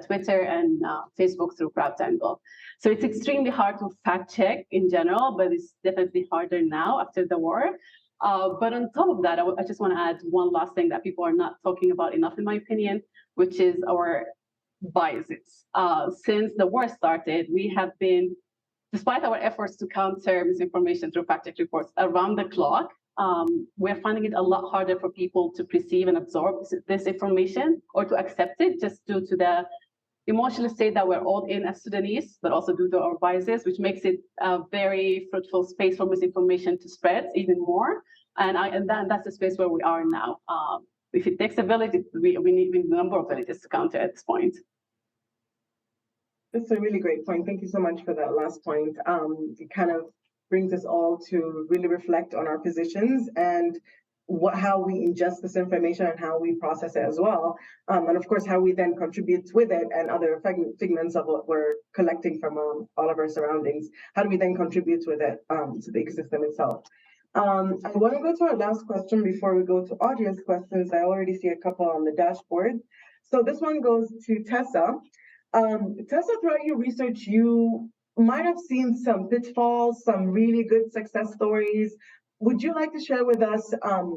Twitter and Facebook through CrowdTangle. So it's extremely hard to fact check in general, but it's definitely harder now after the war. But on top of that, I just want to add one last thing that people are not talking about enough, in my opinion, which is our biases. Since the war started, we have been, despite our efforts to counter misinformation through fact check reports around the clock, we're finding it a lot harder for people to perceive and absorb this information or to accept it, just due to the emotional state that we're all in as Sudanese, but also due to our biases, which makes it a very fruitful space for misinformation to spread even more. And that's the space where we are now. If it takes a village, we need a number of villages to counter at this point. That's a really great point. Thank you so much for that last point. It kind of brings us all to really reflect on our positions and how we ingest this information and how we process it as well. And of course, how we then contribute with it and other figments of what we're collecting from all of our surroundings. How do we then contribute with it to the ecosystem itself? I want to go to our last question before we go to audience questions. I already see a couple on the dashboard. So this one goes to Tessa. Tessa, throughout your research, you might have seen some pitfalls, some really good success stories. Would you like to share with us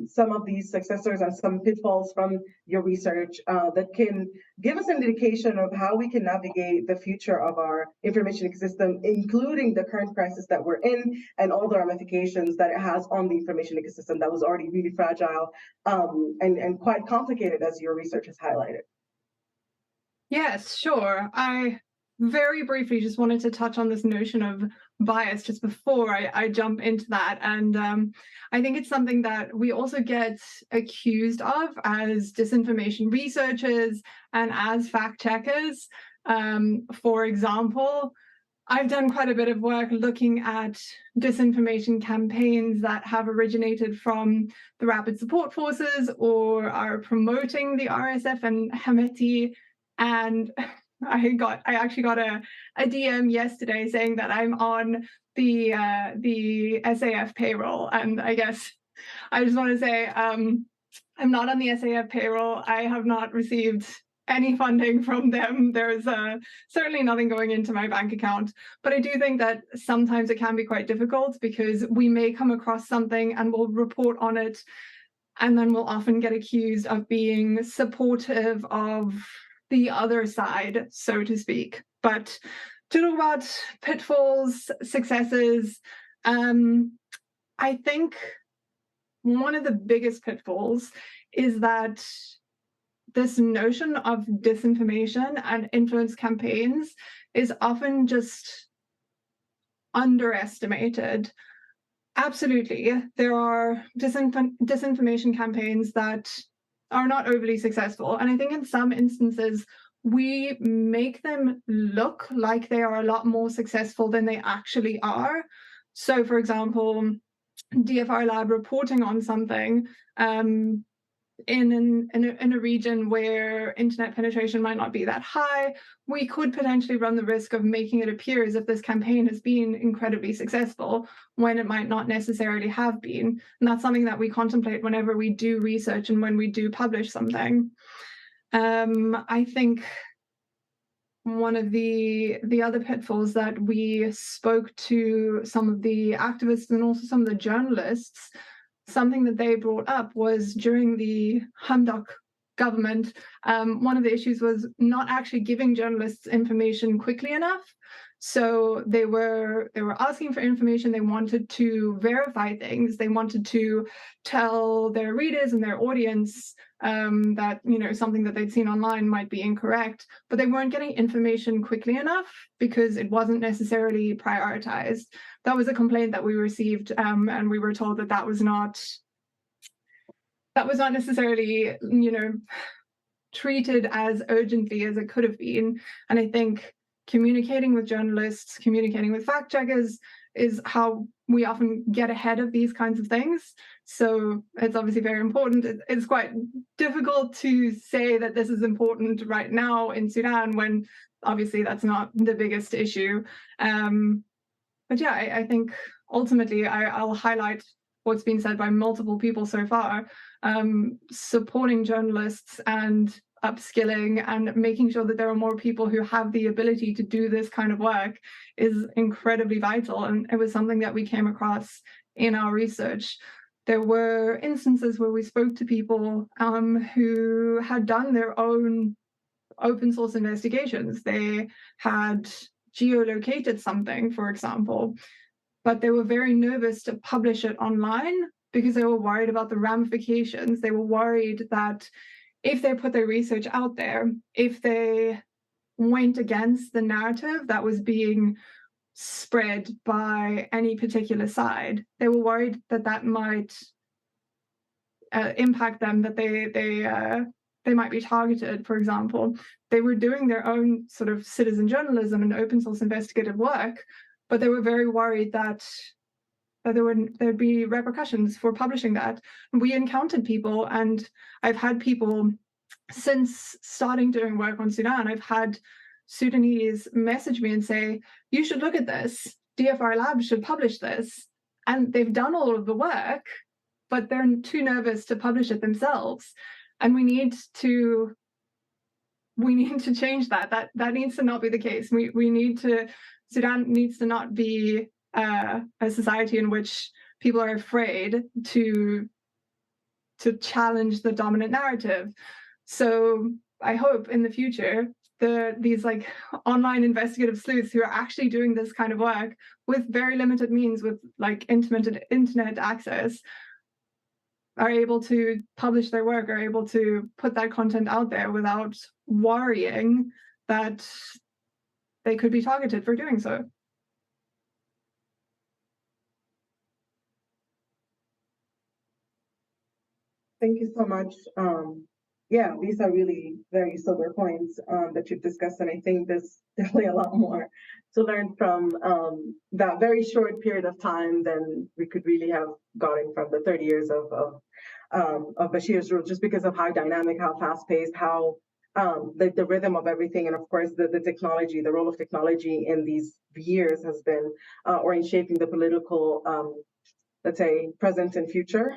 some of these successors and some pitfalls from your research that can give us an indication of how we can navigate the future of our information ecosystem, including the current crisis that we're in and all the ramifications that it has on the information ecosystem that was already really fragile and quite complicated, as your research has highlighted? Yes, sure. I very briefly just wanted to touch on this notion of bias just before I jump into that. And I think it's something that we also get accused of as disinformation researchers and as fact checkers. For example, I've done quite a bit of work looking at disinformation campaigns that have originated from the Rapid Support Forces or are promoting the RSF and Hemeti. And I actually got a DM yesterday saying that I'm on the SAF payroll, and I guess I just want to say I'm not on the SAF payroll. I have not received any funding from them. There's certainly nothing going into my bank account, but I do think that sometimes it can be quite difficult because we may come across something and we'll report on it, and then we'll often get accused of being supportive of the other side, so to speak. But to talk about pitfalls, successes, I think one of the biggest pitfalls is that this notion of disinformation and influence campaigns is often just underestimated. Absolutely, there are disinformation campaigns that are not overly successful. And I think in some instances, we make them look like they are a lot more successful than they actually are. So for example, DFRLab reporting on something in a region where internet penetration might not be that high, we could potentially run the risk of making it appear as if this campaign has been incredibly successful when it might not necessarily have been. And that's something that we contemplate whenever we do research and when we do publish something. I think one of the other pitfalls that we spoke to some of the activists and also some of the journalists, something that they brought up was during the Hamdok government, one of the issues was not actually giving journalists information quickly enough. So they were asking for information. They wanted to verify things. They wanted to tell their readers and their audience that something that they'd seen online might be incorrect, but they weren't getting information quickly enough because it wasn't necessarily prioritized. That was a complaint that we received, and we were told that that was not necessarily treated as urgently as it could have been. And I think communicating with journalists, communicating with fact checkers is how we often get ahead of these kinds of things. So it's obviously very important. It's quite difficult to say that this is important right now in Sudan when obviously that's not the biggest issue. yeah, I think ultimately I'll highlight what's been said by multiple people so far. Supporting journalists and upskilling and making sure that there are more people who have the ability to do this kind of work is incredibly vital. And it was something that we came across in our research. There were instances where we spoke to people who had done their own open source investigations. They had geolocated something, for example, but they were very nervous to publish it online because they were worried about the ramifications. They were worried that if they put their research out there, if they went against the narrative that was being spread by any particular side, they were worried that that might impact them, that they might be targeted, for example. They were doing their own sort of citizen journalism and open source investigative work, but they were very worried that there'd be repercussions for publishing that. We encountered people, and I've had people since starting doing work on Sudan, I've had Sudanese message me and say, you should look at this, DFRLab should publish this. And they've done all of the work, but they're too nervous to publish it themselves. And we need to change that. That needs to not be the case. Sudan needs to not be a society in which people are afraid to challenge the dominant narrative. So I hope in the future these like online investigative sleuths who are actually doing this kind of work with very limited means, with like internet access, are able to publish their work, are able to put that content out there without worrying that they could be targeted for doing so. Thank you so much. Yeah, these are really very sober points that you've discussed, and I think there's definitely a lot more to learn from that very short period of time than we could really have gotten from the 30 years of Bashir's rule, just because of how dynamic, how fast-paced, how the rhythm of everything, and of course the technology, the role of technology in these years has been, or in shaping the political, let's say, present and future.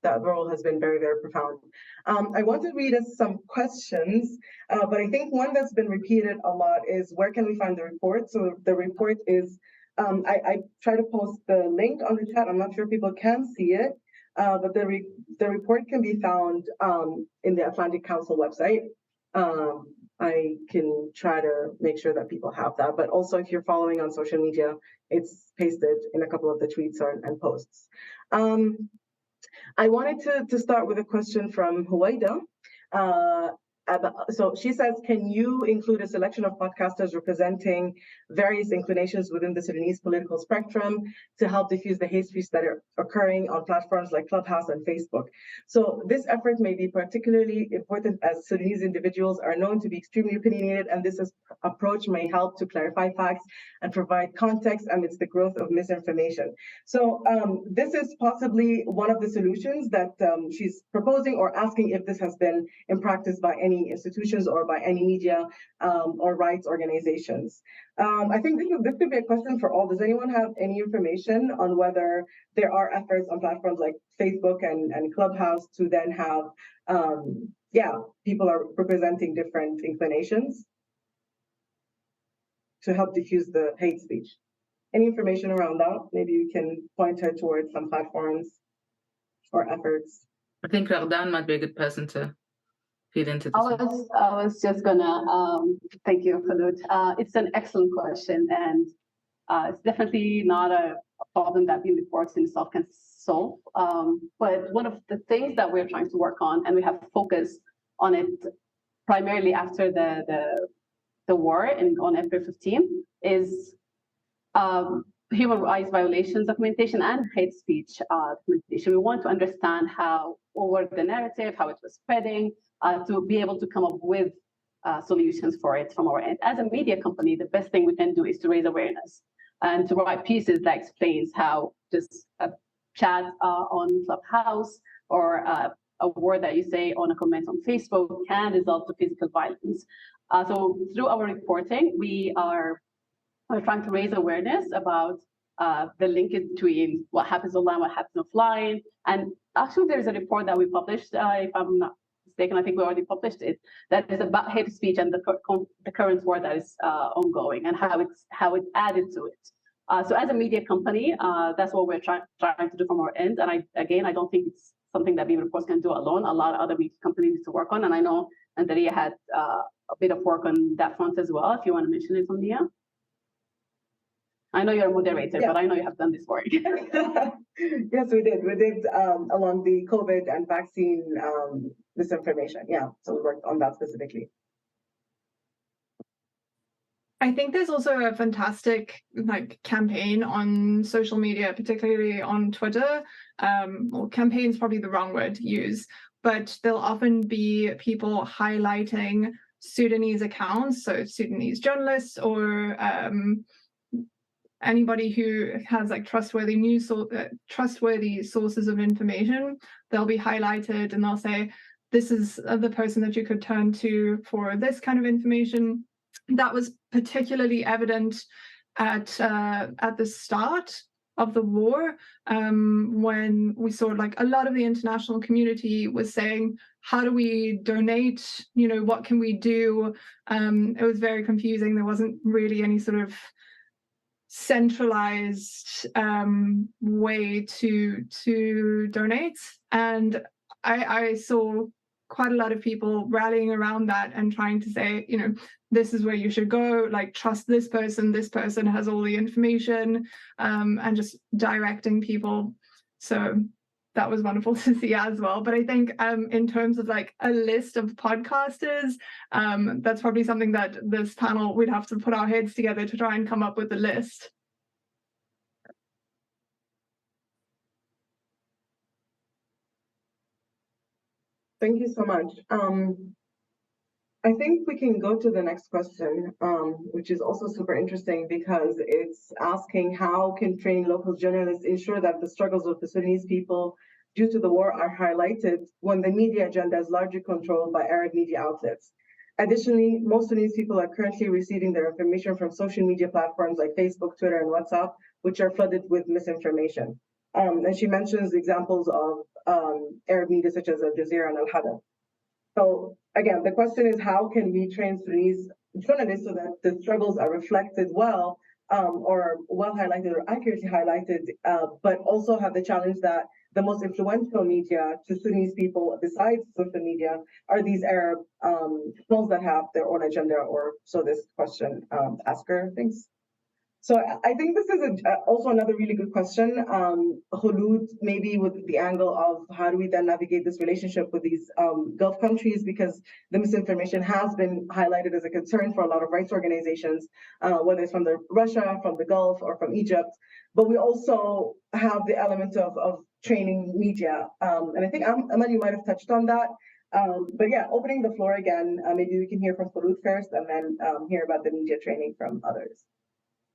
That role has been very, very profound. I want to read us some questions, but I think one that's been repeated a lot is, where can we find the report? So the report is, I try to post the link on the chat. I'm not sure if people can see it, but the report can be found in the Atlantic Council website. I can try to make sure that people have that, but also if you're following on social media, it's pasted in a couple of the tweets and posts. I wanted to start with a question from Huwaida. So she says, can you include a selection of podcasters representing various inclinations within the Sudanese political spectrum to help diffuse the hate speech that are occurring on platforms like Clubhouse and Facebook? So this effort may be particularly important as Sudanese individuals are known to be extremely opinionated, and this approach may help to clarify facts and provide context amidst the growth of misinformation. So this is possibly one of the solutions that she's proposing, or asking if this has been in practice by any institutions or by any media or rights organizations. I think this could be a question for all. Does anyone have any information on whether there are efforts on platforms like Facebook and Clubhouse to then have, people are representing different inclinations to help diffuse the hate speech? Any information around that? Maybe you can point her towards some platforms or efforts. I think Ragdan might be a good person to feed into this. I was just gonna thank you, Khalud. It's an excellent question, and it's definitely not a problem that the reports in itself can solve. But one of the things that we're trying to work on, and we have focused on it primarily after the war on April 15, is human rights violations documentation and hate speech documentation. We want to understand how over the narrative, how it was spreading, to be able to come up with solutions for it from our end. As a media company, the best thing we can do is to raise awareness and to write pieces that explains how just a chat on Clubhouse or a word that you say on a comment on Facebook can result to physical violence. So through our reporting, we are We're trying to raise awareness about the linkage between what happens online, what happens offline. And actually, there's a report that we published, if I'm not mistaken, I think we already published it, that is about hate speech and the current war that is ongoing and how it's added to it. So as a media company, that's what we're trying to do from our end. And I don't think it's something that Beam Reports can do alone. A lot of other media companies need to work on. And I know Andrea had a bit of work on that front as well, if you want to mention it, Andrea. I know you're a moderator, but I know you have done this work. Yes, we did. We did along the COVID and vaccine misinformation. Yeah, so we worked on that specifically. I think there's also a fantastic campaign on social media, particularly on Twitter. Well, campaign is probably the wrong word to use, but there'll often be people highlighting Sudanese accounts, so Sudanese journalists or anybody who has trustworthy news trustworthy sources of information. They'll be highlighted and they'll say, this is the person that you could turn to for this kind of information. That was particularly evident at the start of the war, when we saw a lot of the international community was saying, how do we donate? What can we do? It was very confusing. There wasn't really any sort of centralized way to donate, and I saw quite a lot of people rallying around that and trying to say, this is where you should go, trust this person has all the information, and just directing people. So that was wonderful to see as well. But I think in terms of a list of podcasters, that's probably something that this panel, we'd have to put our heads together to try and come up with a list. Thank you so much. I think we can go to the next question, which is also super interesting because it's asking how can trained local journalists ensure that the struggles of the Sudanese people due to the war are highlighted when the media agenda is largely controlled by Arab media outlets. Additionally, most Sudanese people are currently receiving their information from social media platforms like Facebook, Twitter, and WhatsApp, which are flooded with misinformation. And she mentions examples of Arab media such as Al Jazeera and Al-Hadath. So again, the question is, how can we train Sudanese journalists so that the struggles are reflected well, or well highlighted or accurately highlighted, but also have the challenge that the most influential media to Sudanese people besides social media are these Arab schools that have their own agenda, or so this question asker thinks. So I think this is also another really good question. Khulud, maybe with the angle of how do we then navigate this relationship with these Gulf countries, because the misinformation has been highlighted as a concern for a lot of rights organizations, whether it's from Russia, from the Gulf, or from Egypt. But we also have the element of training media. And I think, Amal, you might have touched on that. But yeah, opening the floor again, maybe we can hear from Khulud first and then hear about the media training from others.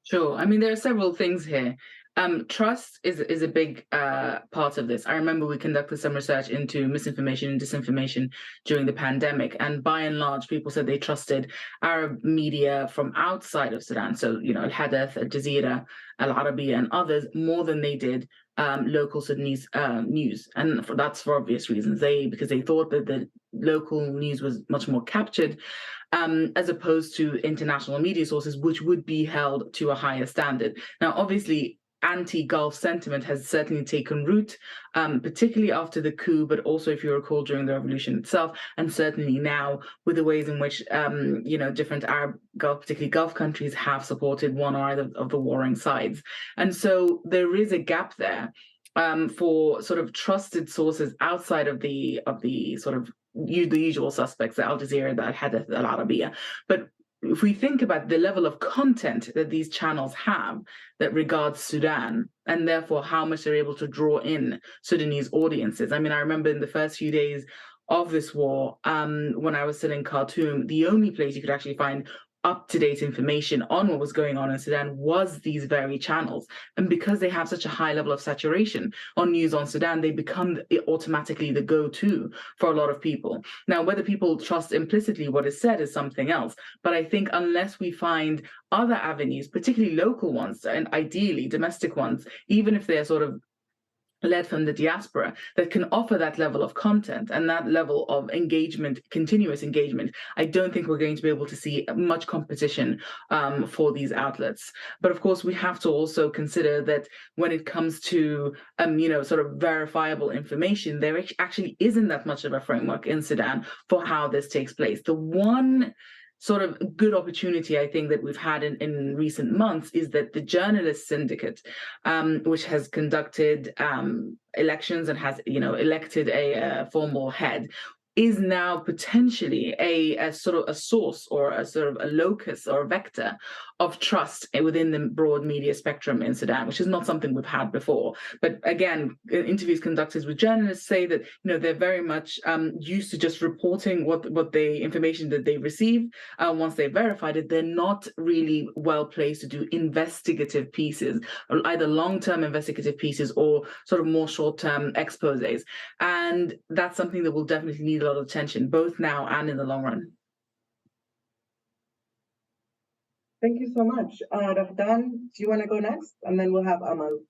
Sure. I mean, there are several things here. Trust is a big part of this. I remember we conducted some research into misinformation and disinformation during the pandemic, and by and large, people said they trusted Arab media from outside of Sudan. So, Al-Hadath, Al Jazeera, Al Arabiya, and others more than they did local Sudanese news, and that's for obvious reasons. Because they thought that the local news was much more captured, as opposed to international media sources, which would be held to a higher standard. Now, obviously, anti-Gulf sentiment has certainly taken root, particularly after the coup, but also, if you recall, during the revolution itself, and certainly now with the ways in which, different Arab Gulf, particularly Gulf countries, have supported one or other of the warring sides. And so there is a gap there for sort of trusted sources outside of the sort of the usual suspects, the Al Jazeera, the Al-Hadath, Al Arabiya. But if we think about the level of content that these channels have that regards Sudan, and therefore how much they're able to draw in Sudanese audiences. I mean, I remember in the first few days of this war, when I was still in Khartoum, the only place you could actually find up-to-date information on what was going on in Sudan was these very channels. And because they have such a high level of saturation on news on Sudan, they become automatically the go-to for a lot of people. Now, whether people trust implicitly what is said is something else. But I think unless we find other avenues, particularly local ones, and ideally domestic ones, even if they're sort of led from the diaspora, that can offer that level of content and that level of engagement, continuous engagement, I don't think we're going to be able to see much competition for these outlets. But of course, we have to also consider that when it comes to, sort of verifiable information, there actually isn't that much of a framework in Sudan for how this takes place. The one sort of good opportunity I think that we've had in recent months is that the journalist syndicate, which has conducted elections and has elected a formal head, is now potentially a sort of a source or a sort of a locus or a vector of trust within the broad media spectrum in Sudan, which is not something we've had before. But again, interviews conducted with journalists say that they're very much used to just reporting what the information that they receive once they've verified it. They're not really well placed to do investigative pieces, or either long-term investigative pieces or sort of more short-term exposés. And that's something that will definitely need a lot of attention, both now and in the long run. Thank you so much. Rahdan, do you want to go next? And then we'll have Amal.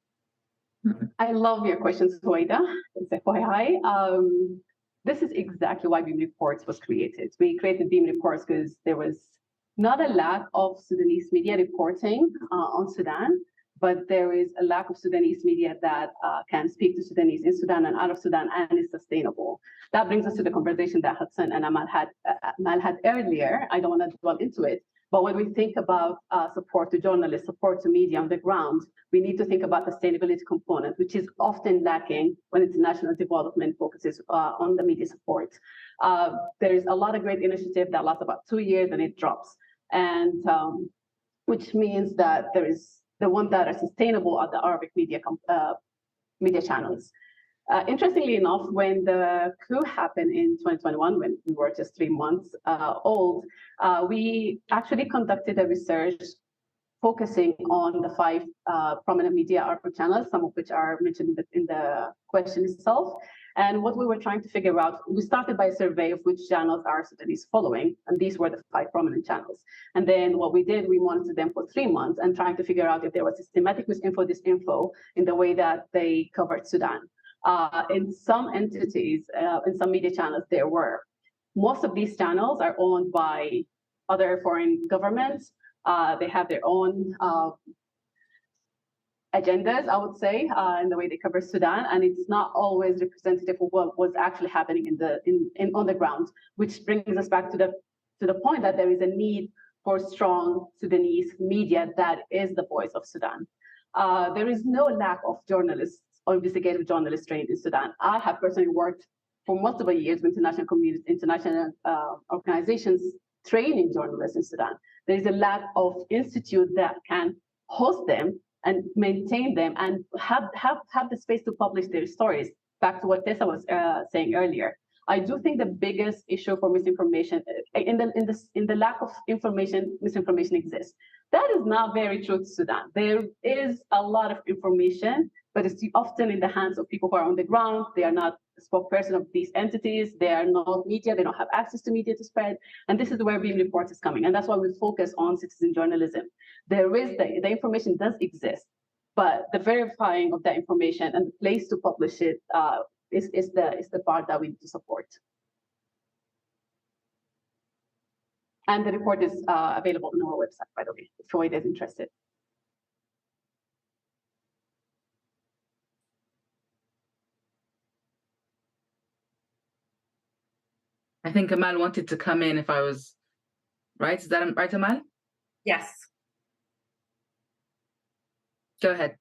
I love your questions, Huwaida. It's FYI. This is exactly why Beam Reports was created. We created Beam Reports because there was not a lack of Sudanese media reporting on Sudan, but there is a lack of Sudanese media that can speak to Sudanese in Sudan and out of Sudan and is sustainable. That brings us to the conversation that Hudson and Amal had earlier. I don't want to dwell into it, but when we think about support to journalists, support to media on the ground, we need to think about the sustainability component, which is often lacking when international development focuses on the media support. There is a lot of great initiative that lasts about 2 years and it drops, and which means that there is the ones that are sustainable are the Arabic media channels. Interestingly enough, when the coup happened in 2021, when we were just 3 months old, we actually conducted a research focusing on the 5 prominent media Arabic channels, some of which are mentioned in the question itself. And what we were trying to figure out, we started by a survey of which channels are Sudanese following, and these were the 5 prominent channels. And then what we did, we monitored them for 3 months and trying to figure out if there was systematic disinfo in the way that they covered Sudan. In some entities, in some media channels, there were. Most of these channels are owned by other foreign governments. They have their own agendas, I would say, in the way they cover Sudan, and it's not always representative of what was actually happening on the ground, which brings us back to the point that there is a need for strong Sudanese media that is the voice of Sudan. There is no lack of journalists or investigative journalists trained in Sudan. I have personally worked for multiple years with international organizations training journalists in Sudan. There is a lack of institute that can host them and maintain them and have the space to publish their stories. Back to what Tessa was saying earlier. I do think the biggest issue for misinformation in the lack of information, misinformation exists. That is not very true to Sudan. There is a lot of information, but it's often in the hands of people who are on the ground. They are not the spokesperson of these entities. They are not media. They don't have access to media to spread. And this is where Beam Reports is coming. And that's why we focus on citizen journalism. There is the information does exist, but the verifying of that information and the place to publish it is the part that we need to support. And the report is available on our website, by the way, if Huwaida is interested. I think Amal wanted to come in if I was right. Is that right, Amal? Yes. Go ahead.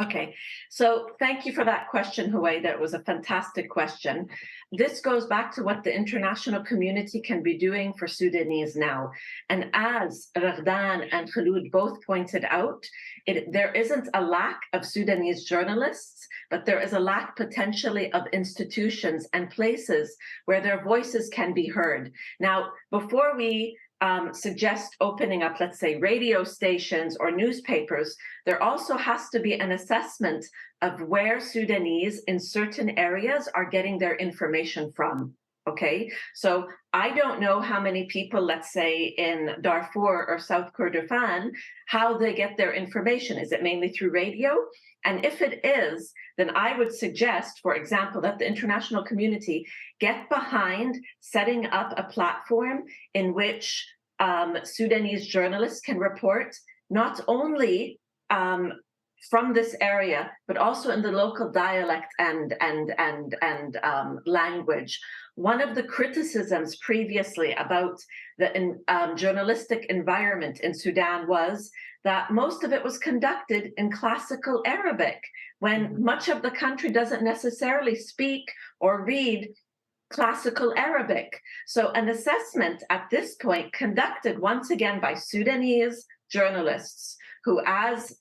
Okay, so thank you for that question, Huwaida. It was a fantastic question. This goes back to what the international community can be doing for Sudanese now. And as Rahdan and Khulud both pointed out, there isn't a lack of Sudanese journalists, but there is a lack potentially of institutions and places where their voices can be heard. Now, before we suggest opening up, let's say, radio stations or newspapers, there also has to be an assessment of where Sudanese in certain areas are getting their information from. Okay, so I don't know how many people, let's say in Darfur or South Kordofan, how they get their information. Is it mainly through radio? And if it is, then I would suggest, for example, that the international community get behind setting up a platform in which Sudanese journalists can report not only from this area, but also in the local dialect and language. One of the criticisms previously about the journalistic environment in Sudan was that most of it was conducted in classical Arabic, when much of the country doesn't necessarily speak or read classical Arabic. So an assessment at this point, conducted once again by Sudanese journalists, who, as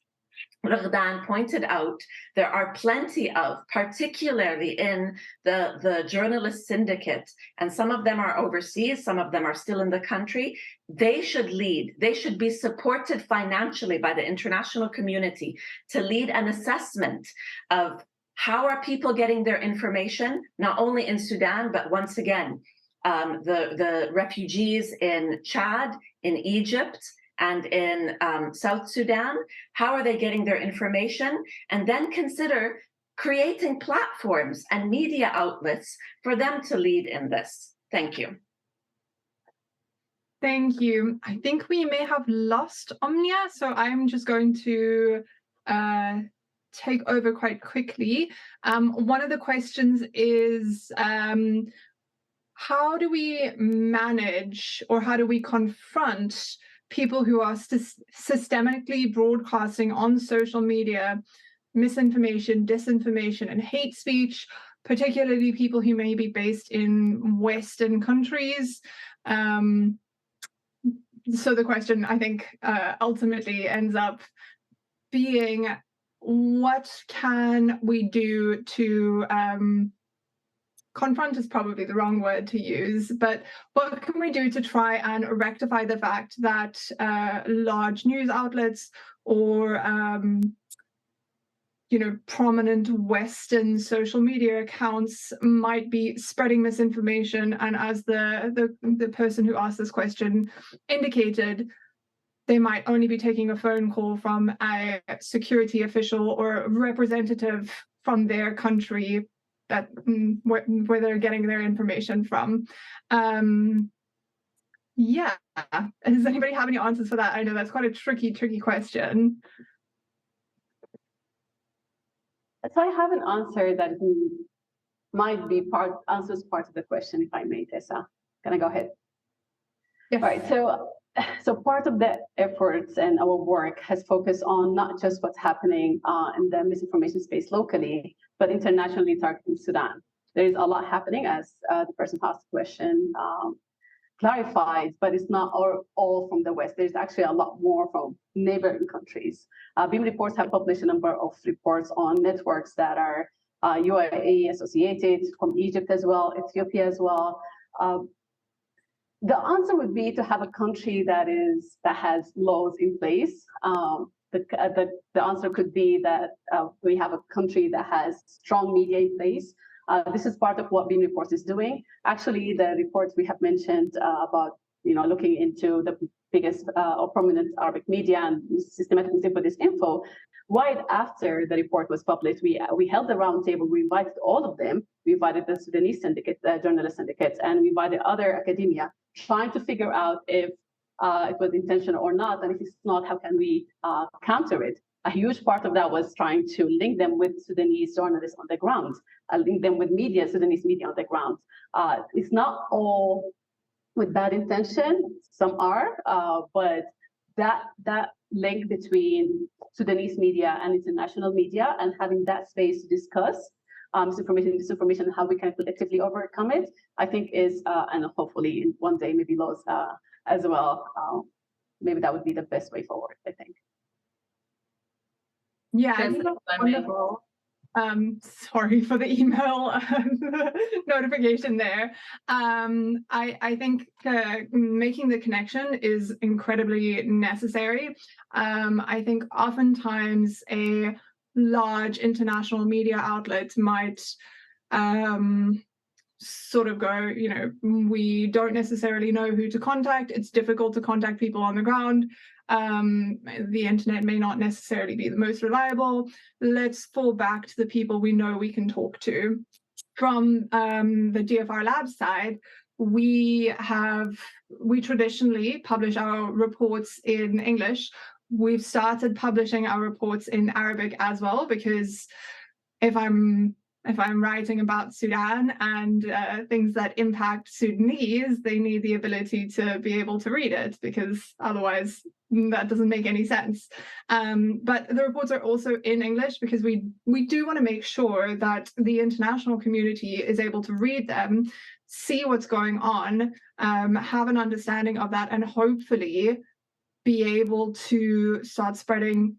Ragdan pointed out, there are plenty of, particularly in the journalist syndicate, and some of them are overseas, some of them are still in the country. They should lead, they should be supported financially by the international community to lead an assessment of how are people getting their information, not only in Sudan, but once again, the refugees in Chad, in Egypt, and in South Sudan, how are they getting their information? And then consider creating platforms and media outlets for them to lead in this. Thank you. Thank you. I think we may have lost Omnia, so I'm just going to take over quite quickly. One of the questions is, how do we manage, or how do we confront people who are systemically broadcasting on social media misinformation, disinformation, and hate speech, particularly people who may be based in Western countries? So the question, I think, ultimately ends up being, what can we do to confront is probably the wrong word to use, but what can we do to try and rectify the fact that large news outlets or prominent Western social media accounts might be spreading misinformation, and as the person who asked this question indicated, they might only be taking a phone call from a security official or representative from their country that where they're getting their information from. Yeah, does anybody have any answers for that? I know that's quite a tricky question. So I have an answer that might be answers part of the question, if I may, Tessa. Can I go ahead? Yes. All right. So part of the efforts and our work has focused on not just what's happening in the misinformation space locally, but internationally targeting Sudan. There is a lot happening, as the person who asked the question clarified, but it's not all from the West. There's actually a lot more from neighboring countries. Beam Reports have published a number of reports on networks that are UAE associated, from Egypt as well, Ethiopia as well. The answer would be to have a country that has laws in place. The answer could be that we have a country that has strong media in place. This is part of what Beam Reports is doing. Actually, the reports we have mentioned about looking into the biggest or prominent Arabic media and systematically looking for this info. Right after the report was published, we held a roundtable. We invited all of them. We invited the Sudanese syndicate, the journalist syndicates, and we invited other academia, trying to figure out if it was intentional or not, and if it's not, how can we counter it? A huge part of that was trying to link them with Sudanese journalists on the ground, link them with Sudanese media on the ground. It's not all with bad intention, some are, but that link between Sudanese media and international media, and having that space to discuss misinformation and disinformation, how we can collectively overcome it, I think is, and hopefully in one day, maybe laws as well. Maybe that would be the best way forward, I think. Yeah, Yes, wonderful. Sorry for the email notification there. I think making the connection is incredibly necessary. I think oftentimes a large international media outlet might sort of go, we don't necessarily know who to contact. It's difficult to contact people on the ground. The internet may not necessarily be the most reliable. Let's fall back to the people we know we can talk to. From the DFRLab side, we traditionally publish our reports in English. We've started publishing our reports in Arabic as well, because if I'm writing about Sudan and things that impact Sudanese, they need the ability to be able to read it, because otherwise that doesn't make any sense. But the reports are also in English because we do want to make sure that the international community is able to read them, see what's going on, have an understanding of that, and hopefully be able to start spreading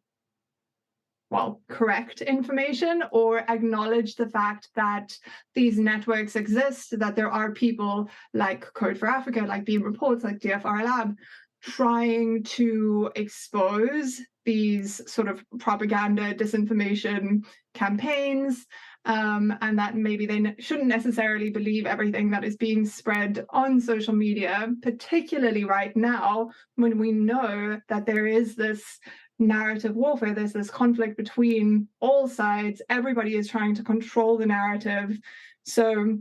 correct information, or acknowledge the fact that these networks exist, that there are people like Code for Africa, like Beam Reports, like DFRLab, trying to expose these sort of propaganda, disinformation campaigns, and that maybe they shouldn't necessarily believe everything that is being spread on social media, particularly right now when we know that there is this narrative warfare, there's this conflict between all sides. Everybody is trying to control the narrative. So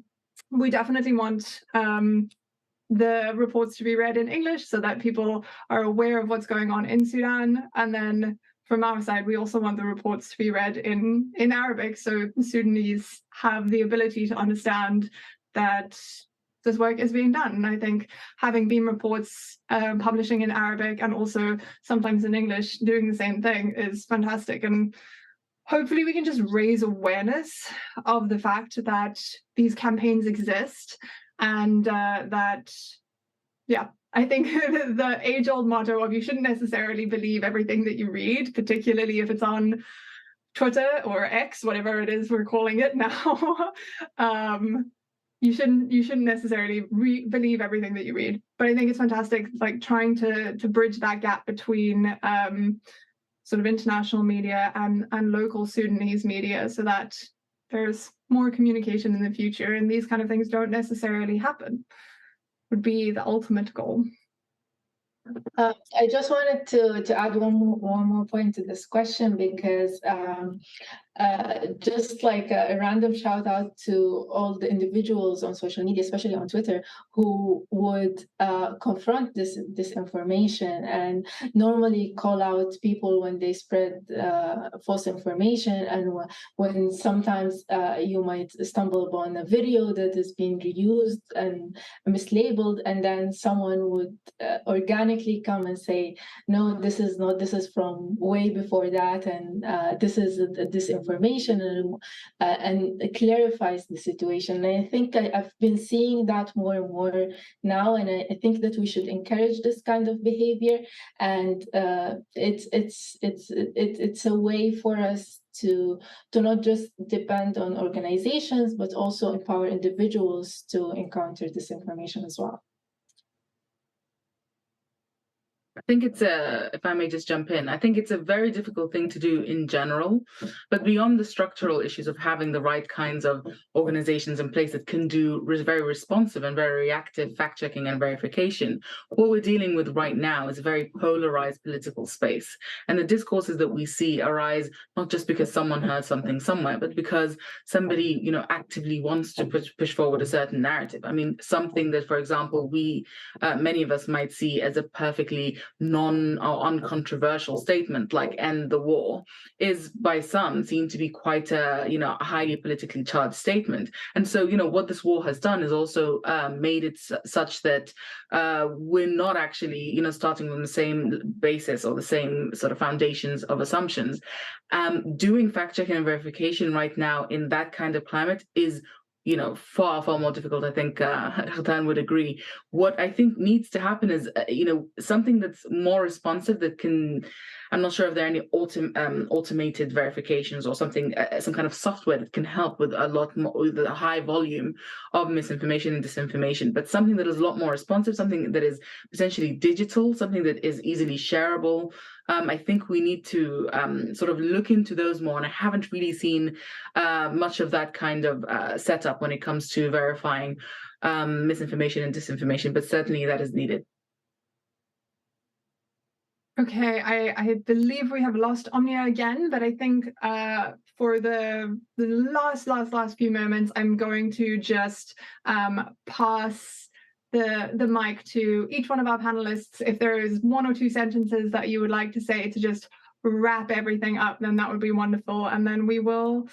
we definitely want the reports to be read in English so that people are aware of what's going on in Sudan. And then from our side, we also want the reports to be read in Arabic, so Sudanese have the ability to understand that this work is being done. And I think having Beam Reports publishing in Arabic and also sometimes in English doing the same thing is fantastic. And hopefully we can just raise awareness of the fact that these campaigns exist, and that, I think the age-old motto of you shouldn't necessarily believe everything that you read, particularly if it's on Twitter or X, whatever it is we're calling it now. You shouldn't necessarily believe everything that you read. But I think it's fantastic, like trying to bridge that gap between sort of international media and local Sudanese media, so that there's more communication in the future and these kind of things don't necessarily happen, would be the ultimate goal. I just wanted to add one more point to this question, because just like a random shout out to all the individuals on social media, especially on Twitter, who would confront this information and normally call out people when they spread false information, and when sometimes you might stumble upon a video that is being reused and mislabeled, and then someone would organically come and say, no, this is not, this is from way before that, and this is this information, and it clarifies the situation. And I think I've been seeing that more and more now, and I think that we should encourage this kind of behavior, and it's a way for us to not just depend on organizations, but also empower individuals to encounter this information as well. I think it's if I may just jump in, I think it's a very difficult thing to do in general, but beyond the structural issues of having the right kinds of organizations in place that can do very responsive and very reactive fact-checking and verification, what we're dealing with right now is a very polarized political space. And the discourses that we see arise not just because someone heard something somewhere, but because somebody, actively wants to push forward a certain narrative. I mean, something that, for example, many of us might see as a perfectly non or uncontroversial statement like end the war is by some seen to be quite a highly politically charged statement. And so what this war has done is also made it such that we're not actually starting on the same basis or the same sort of foundations of assumptions. Doing fact checking and verification right now in that kind of climate is far, far more difficult. I think Khadan would agree. What I think needs to happen is, something that's more responsive that can, I'm not sure if there are any automated verifications or something, some kind of software that can help with a lot more, with a high volume of misinformation and disinformation, but something that is a lot more responsive, something that is potentially digital, something that is easily shareable. I think we need to sort of look into those more, and I haven't really seen much of that kind of setup when it comes to verifying misinformation and disinformation, but certainly that is needed. Okay, I believe we have lost Omnia again, but I think for the last few moments, I'm going to just pass the mic to each one of our panelists. If there is one or two sentences that you would like to say to just wrap everything up, then that would be wonderful, and then we will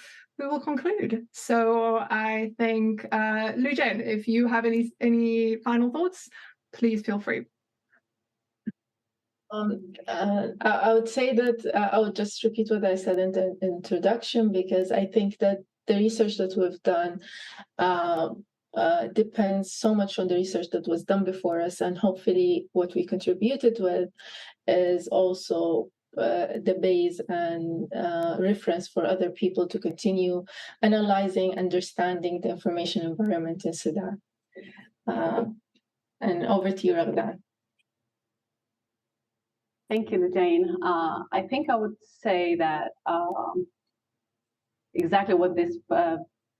conclude. So I think Lujen, if you have any final thoughts, please feel free. I would say that I would just repeat what I said in the introduction, because I think that the research that we've done depends so much on the research that was done before us, and hopefully what we contributed with is also the base and reference for other people to continue analyzing, understanding the information environment in Sudan. And over to you, Ragdan. Thank you, Jane. I think I would say that exactly what this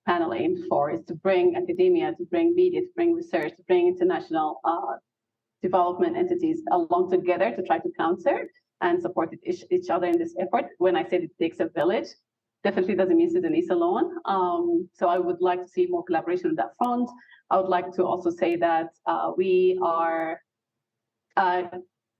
panel aimed for is to bring academia, to bring media, to bring research, to bring international development entities along together to try to counter and support each other in this effort. When I say it takes a village, definitely doesn't mean Sudanese alone. So I would like to see more collaboration on that front. I would like to also say that we are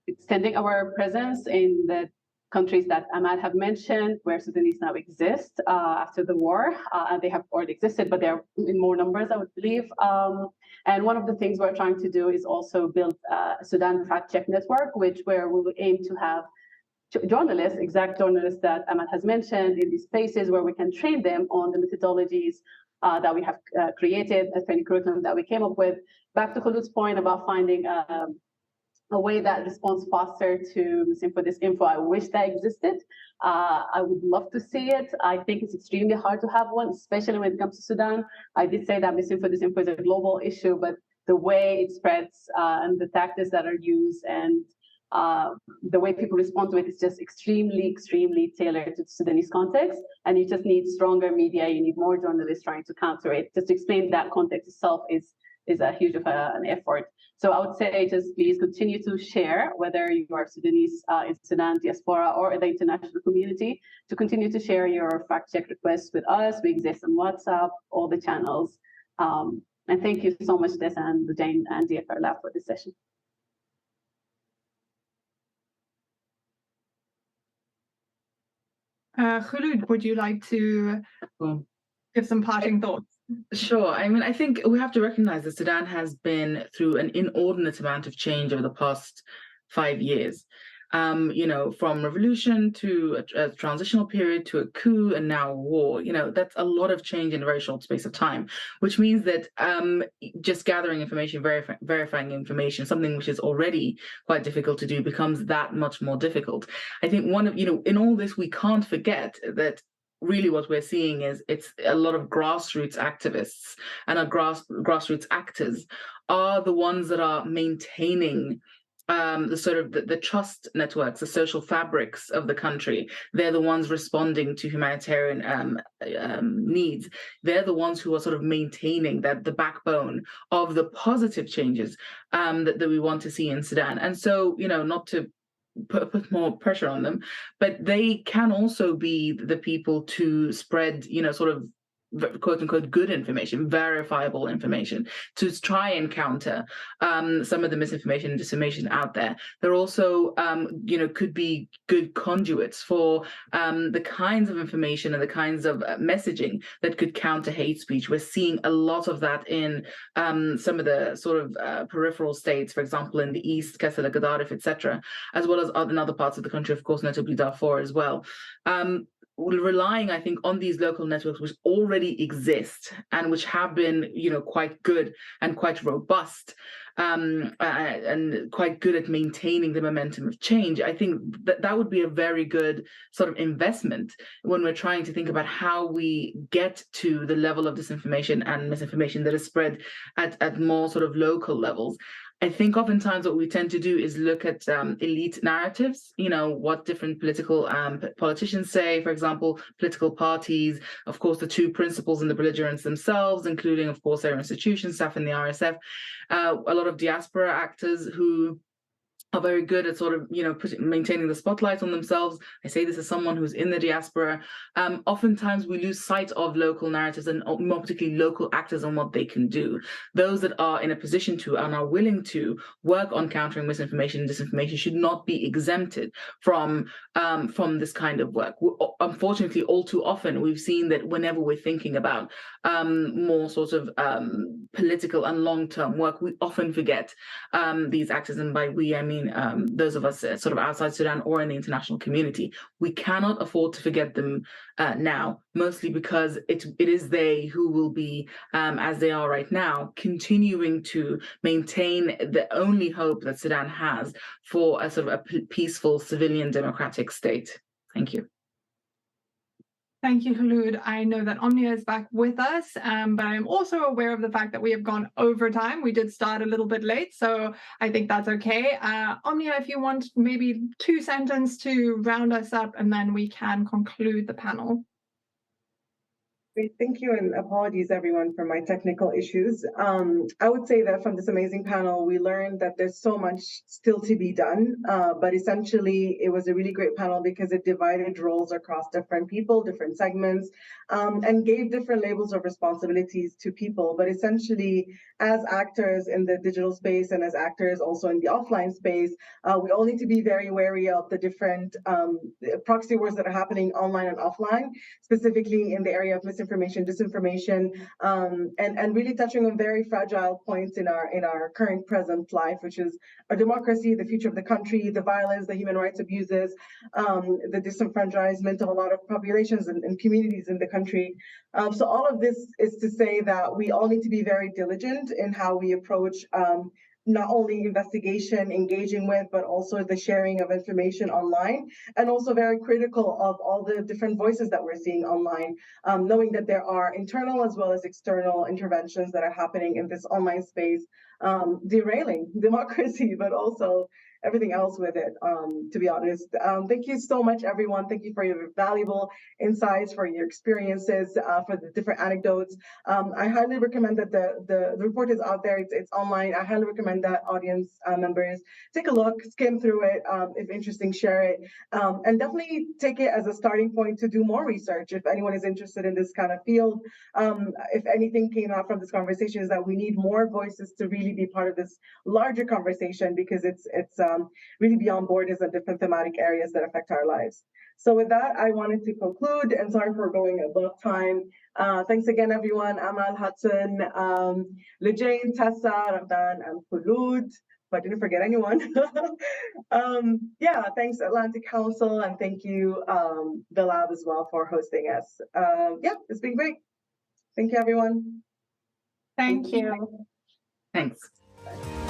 extending our presence in the countries that Ahmad have mentioned, where Sudanese now exist after the war. They have already existed, but they're in more numbers, I would believe. And one of the things we're trying to do is also build a Sudan fact check network, where we will aim to have journalists, exact journalists that Ahmad has mentioned, in these places where we can train them on the methodologies that we have created, a training curriculum that we came up with. Back to Khulud's point about finding a way that responds faster to misinfo, disinfo. I wish that existed. I would love to see it. I think it's extremely hard to have one, especially when it comes to Sudan. I did say that misinfo, disinfo is a global issue, but the way it spreads and the tactics that are used and the way people respond to it is just extremely, extremely tailored to the Sudanese context. And you just need stronger media. You need more journalists trying to counter it. Just to explain that context itself is a huge of an effort. So I would say just please continue to share, whether you are Sudanese in Sudan diaspora or the international community, to continue to share your fact check requests with us. We exist on WhatsApp, all the channels. And thank you so much, Des and Jane and DFRLab for this session. Khulud, would you like to give some parting thoughts? Sure. I mean, I think we have to recognize that Sudan has been through an inordinate amount of change over the past 5 years. From revolution to a transitional period to a coup and now war. That's a lot of change in a very short space of time, which means that just gathering information, verifying information, something which is already quite difficult to do, becomes that much more difficult. I think in all this, we can't forget that really what we're seeing is it's a lot of grassroots activists and our grassroots actors are the ones that are maintaining the sort of the trust networks, the social fabrics of the country. They're the ones responding to humanitarian needs. They're the ones who are sort of maintaining the backbone of the positive changes that we want to see in Sudan. And so, not to put more pressure on them, but they can also be the people to spread, sort of quote unquote good information, verifiable information, to try and counter some of the misinformation and disinformation out there. They're also, could be good conduits for the kinds of information and the kinds of messaging that could counter hate speech. We're seeing a lot of that in some of the sort of peripheral states, for example, in the east, Kassala, Gaddarif, etc., as well as in other parts of the country, of course, notably Darfur as well. relying, I think, on these local networks which already exist and which have been, quite good and quite robust, and quite good at maintaining the momentum of change. I think that would be a very good sort of investment when we're trying to think about how we get to the level of disinformation and misinformation that is spread at more sort of local levels. I think oftentimes what we tend to do is look at elite narratives, what different politicians say, for example, political parties, of course, the two principals and the belligerents themselves, including, of course, their institutions, staff in the RSF, a lot of diaspora actors who are very good at sort of, maintaining the spotlight on themselves. I say this as someone who's in the diaspora. Oftentimes we lose sight of local narratives and more particularly local actors and what they can do. Those that are in a position to and are willing to work on countering misinformation and disinformation should not be exempted from this kind of work. Unfortunately, all too often we've seen that whenever we're thinking about more sort of political and long-term work, we often forget these actors, and by we I mean those of us sort of outside Sudan or in the international community. We cannot afford to forget them now, mostly because it is they who will be, as they are right now, continuing to maintain the only hope that Sudan has for a sort of a peaceful, civilian, democratic state. Thank you. Thank you, Khulud. I know that Omnia is back with us, but I'm also aware of the fact that we have gone over time. We did start a little bit late, so I think that's okay. Omnia, if you want maybe 2 sentences to round us up, and then we can conclude the panel. Great, thank you, and apologies everyone for my technical issues. I would say that from this amazing panel, we learned that there's so much still to be done, but essentially it was a really great panel because it divided roles across different people, different segments, and gave different labels of responsibilities to people. But essentially, as actors in the digital space and as actors also in the offline space, we all need to be very wary of the different proxy wars that are happening online and offline, specifically in the area of misinformation, disinformation, and really touching on very fragile points in our current present life, which is our democracy, the future of the country, the violence, the human rights abuses, the disenfranchisement of a lot of populations and communities in the country. So all of this is to say that we all need to be very diligent in how we approach not only investigation, engaging with, but also the sharing of information online, and also very critical of all the different voices that we're seeing online, knowing that there are internal as well as external interventions that are happening in this online space, derailing democracy, but also everything else with it, to be honest. Thank you so much, everyone. Thank you for your valuable insights, for your experiences, for the different anecdotes. I highly recommend that the report is out there. It's online. I highly recommend that audience members take a look, skim through it. If interesting, share it. And definitely take it as a starting point to do more research if anyone is interested in this kind of field. If anything came out from this conversation is that we need more voices to really be part of this larger conversation, because it's really beyond borders and different thematic areas that affect our lives. So with that, I wanted to conclude, and sorry for going above time. Thanks again, everyone. Amal, Hudson, Lejane, Tessa, Ramdan, and Khulud. If I didn't forget anyone. Yeah, thanks Atlantic Council, and thank you the lab as well for hosting us. Yeah, it's been great. Thank you, everyone. Thank you. Thanks. Bye.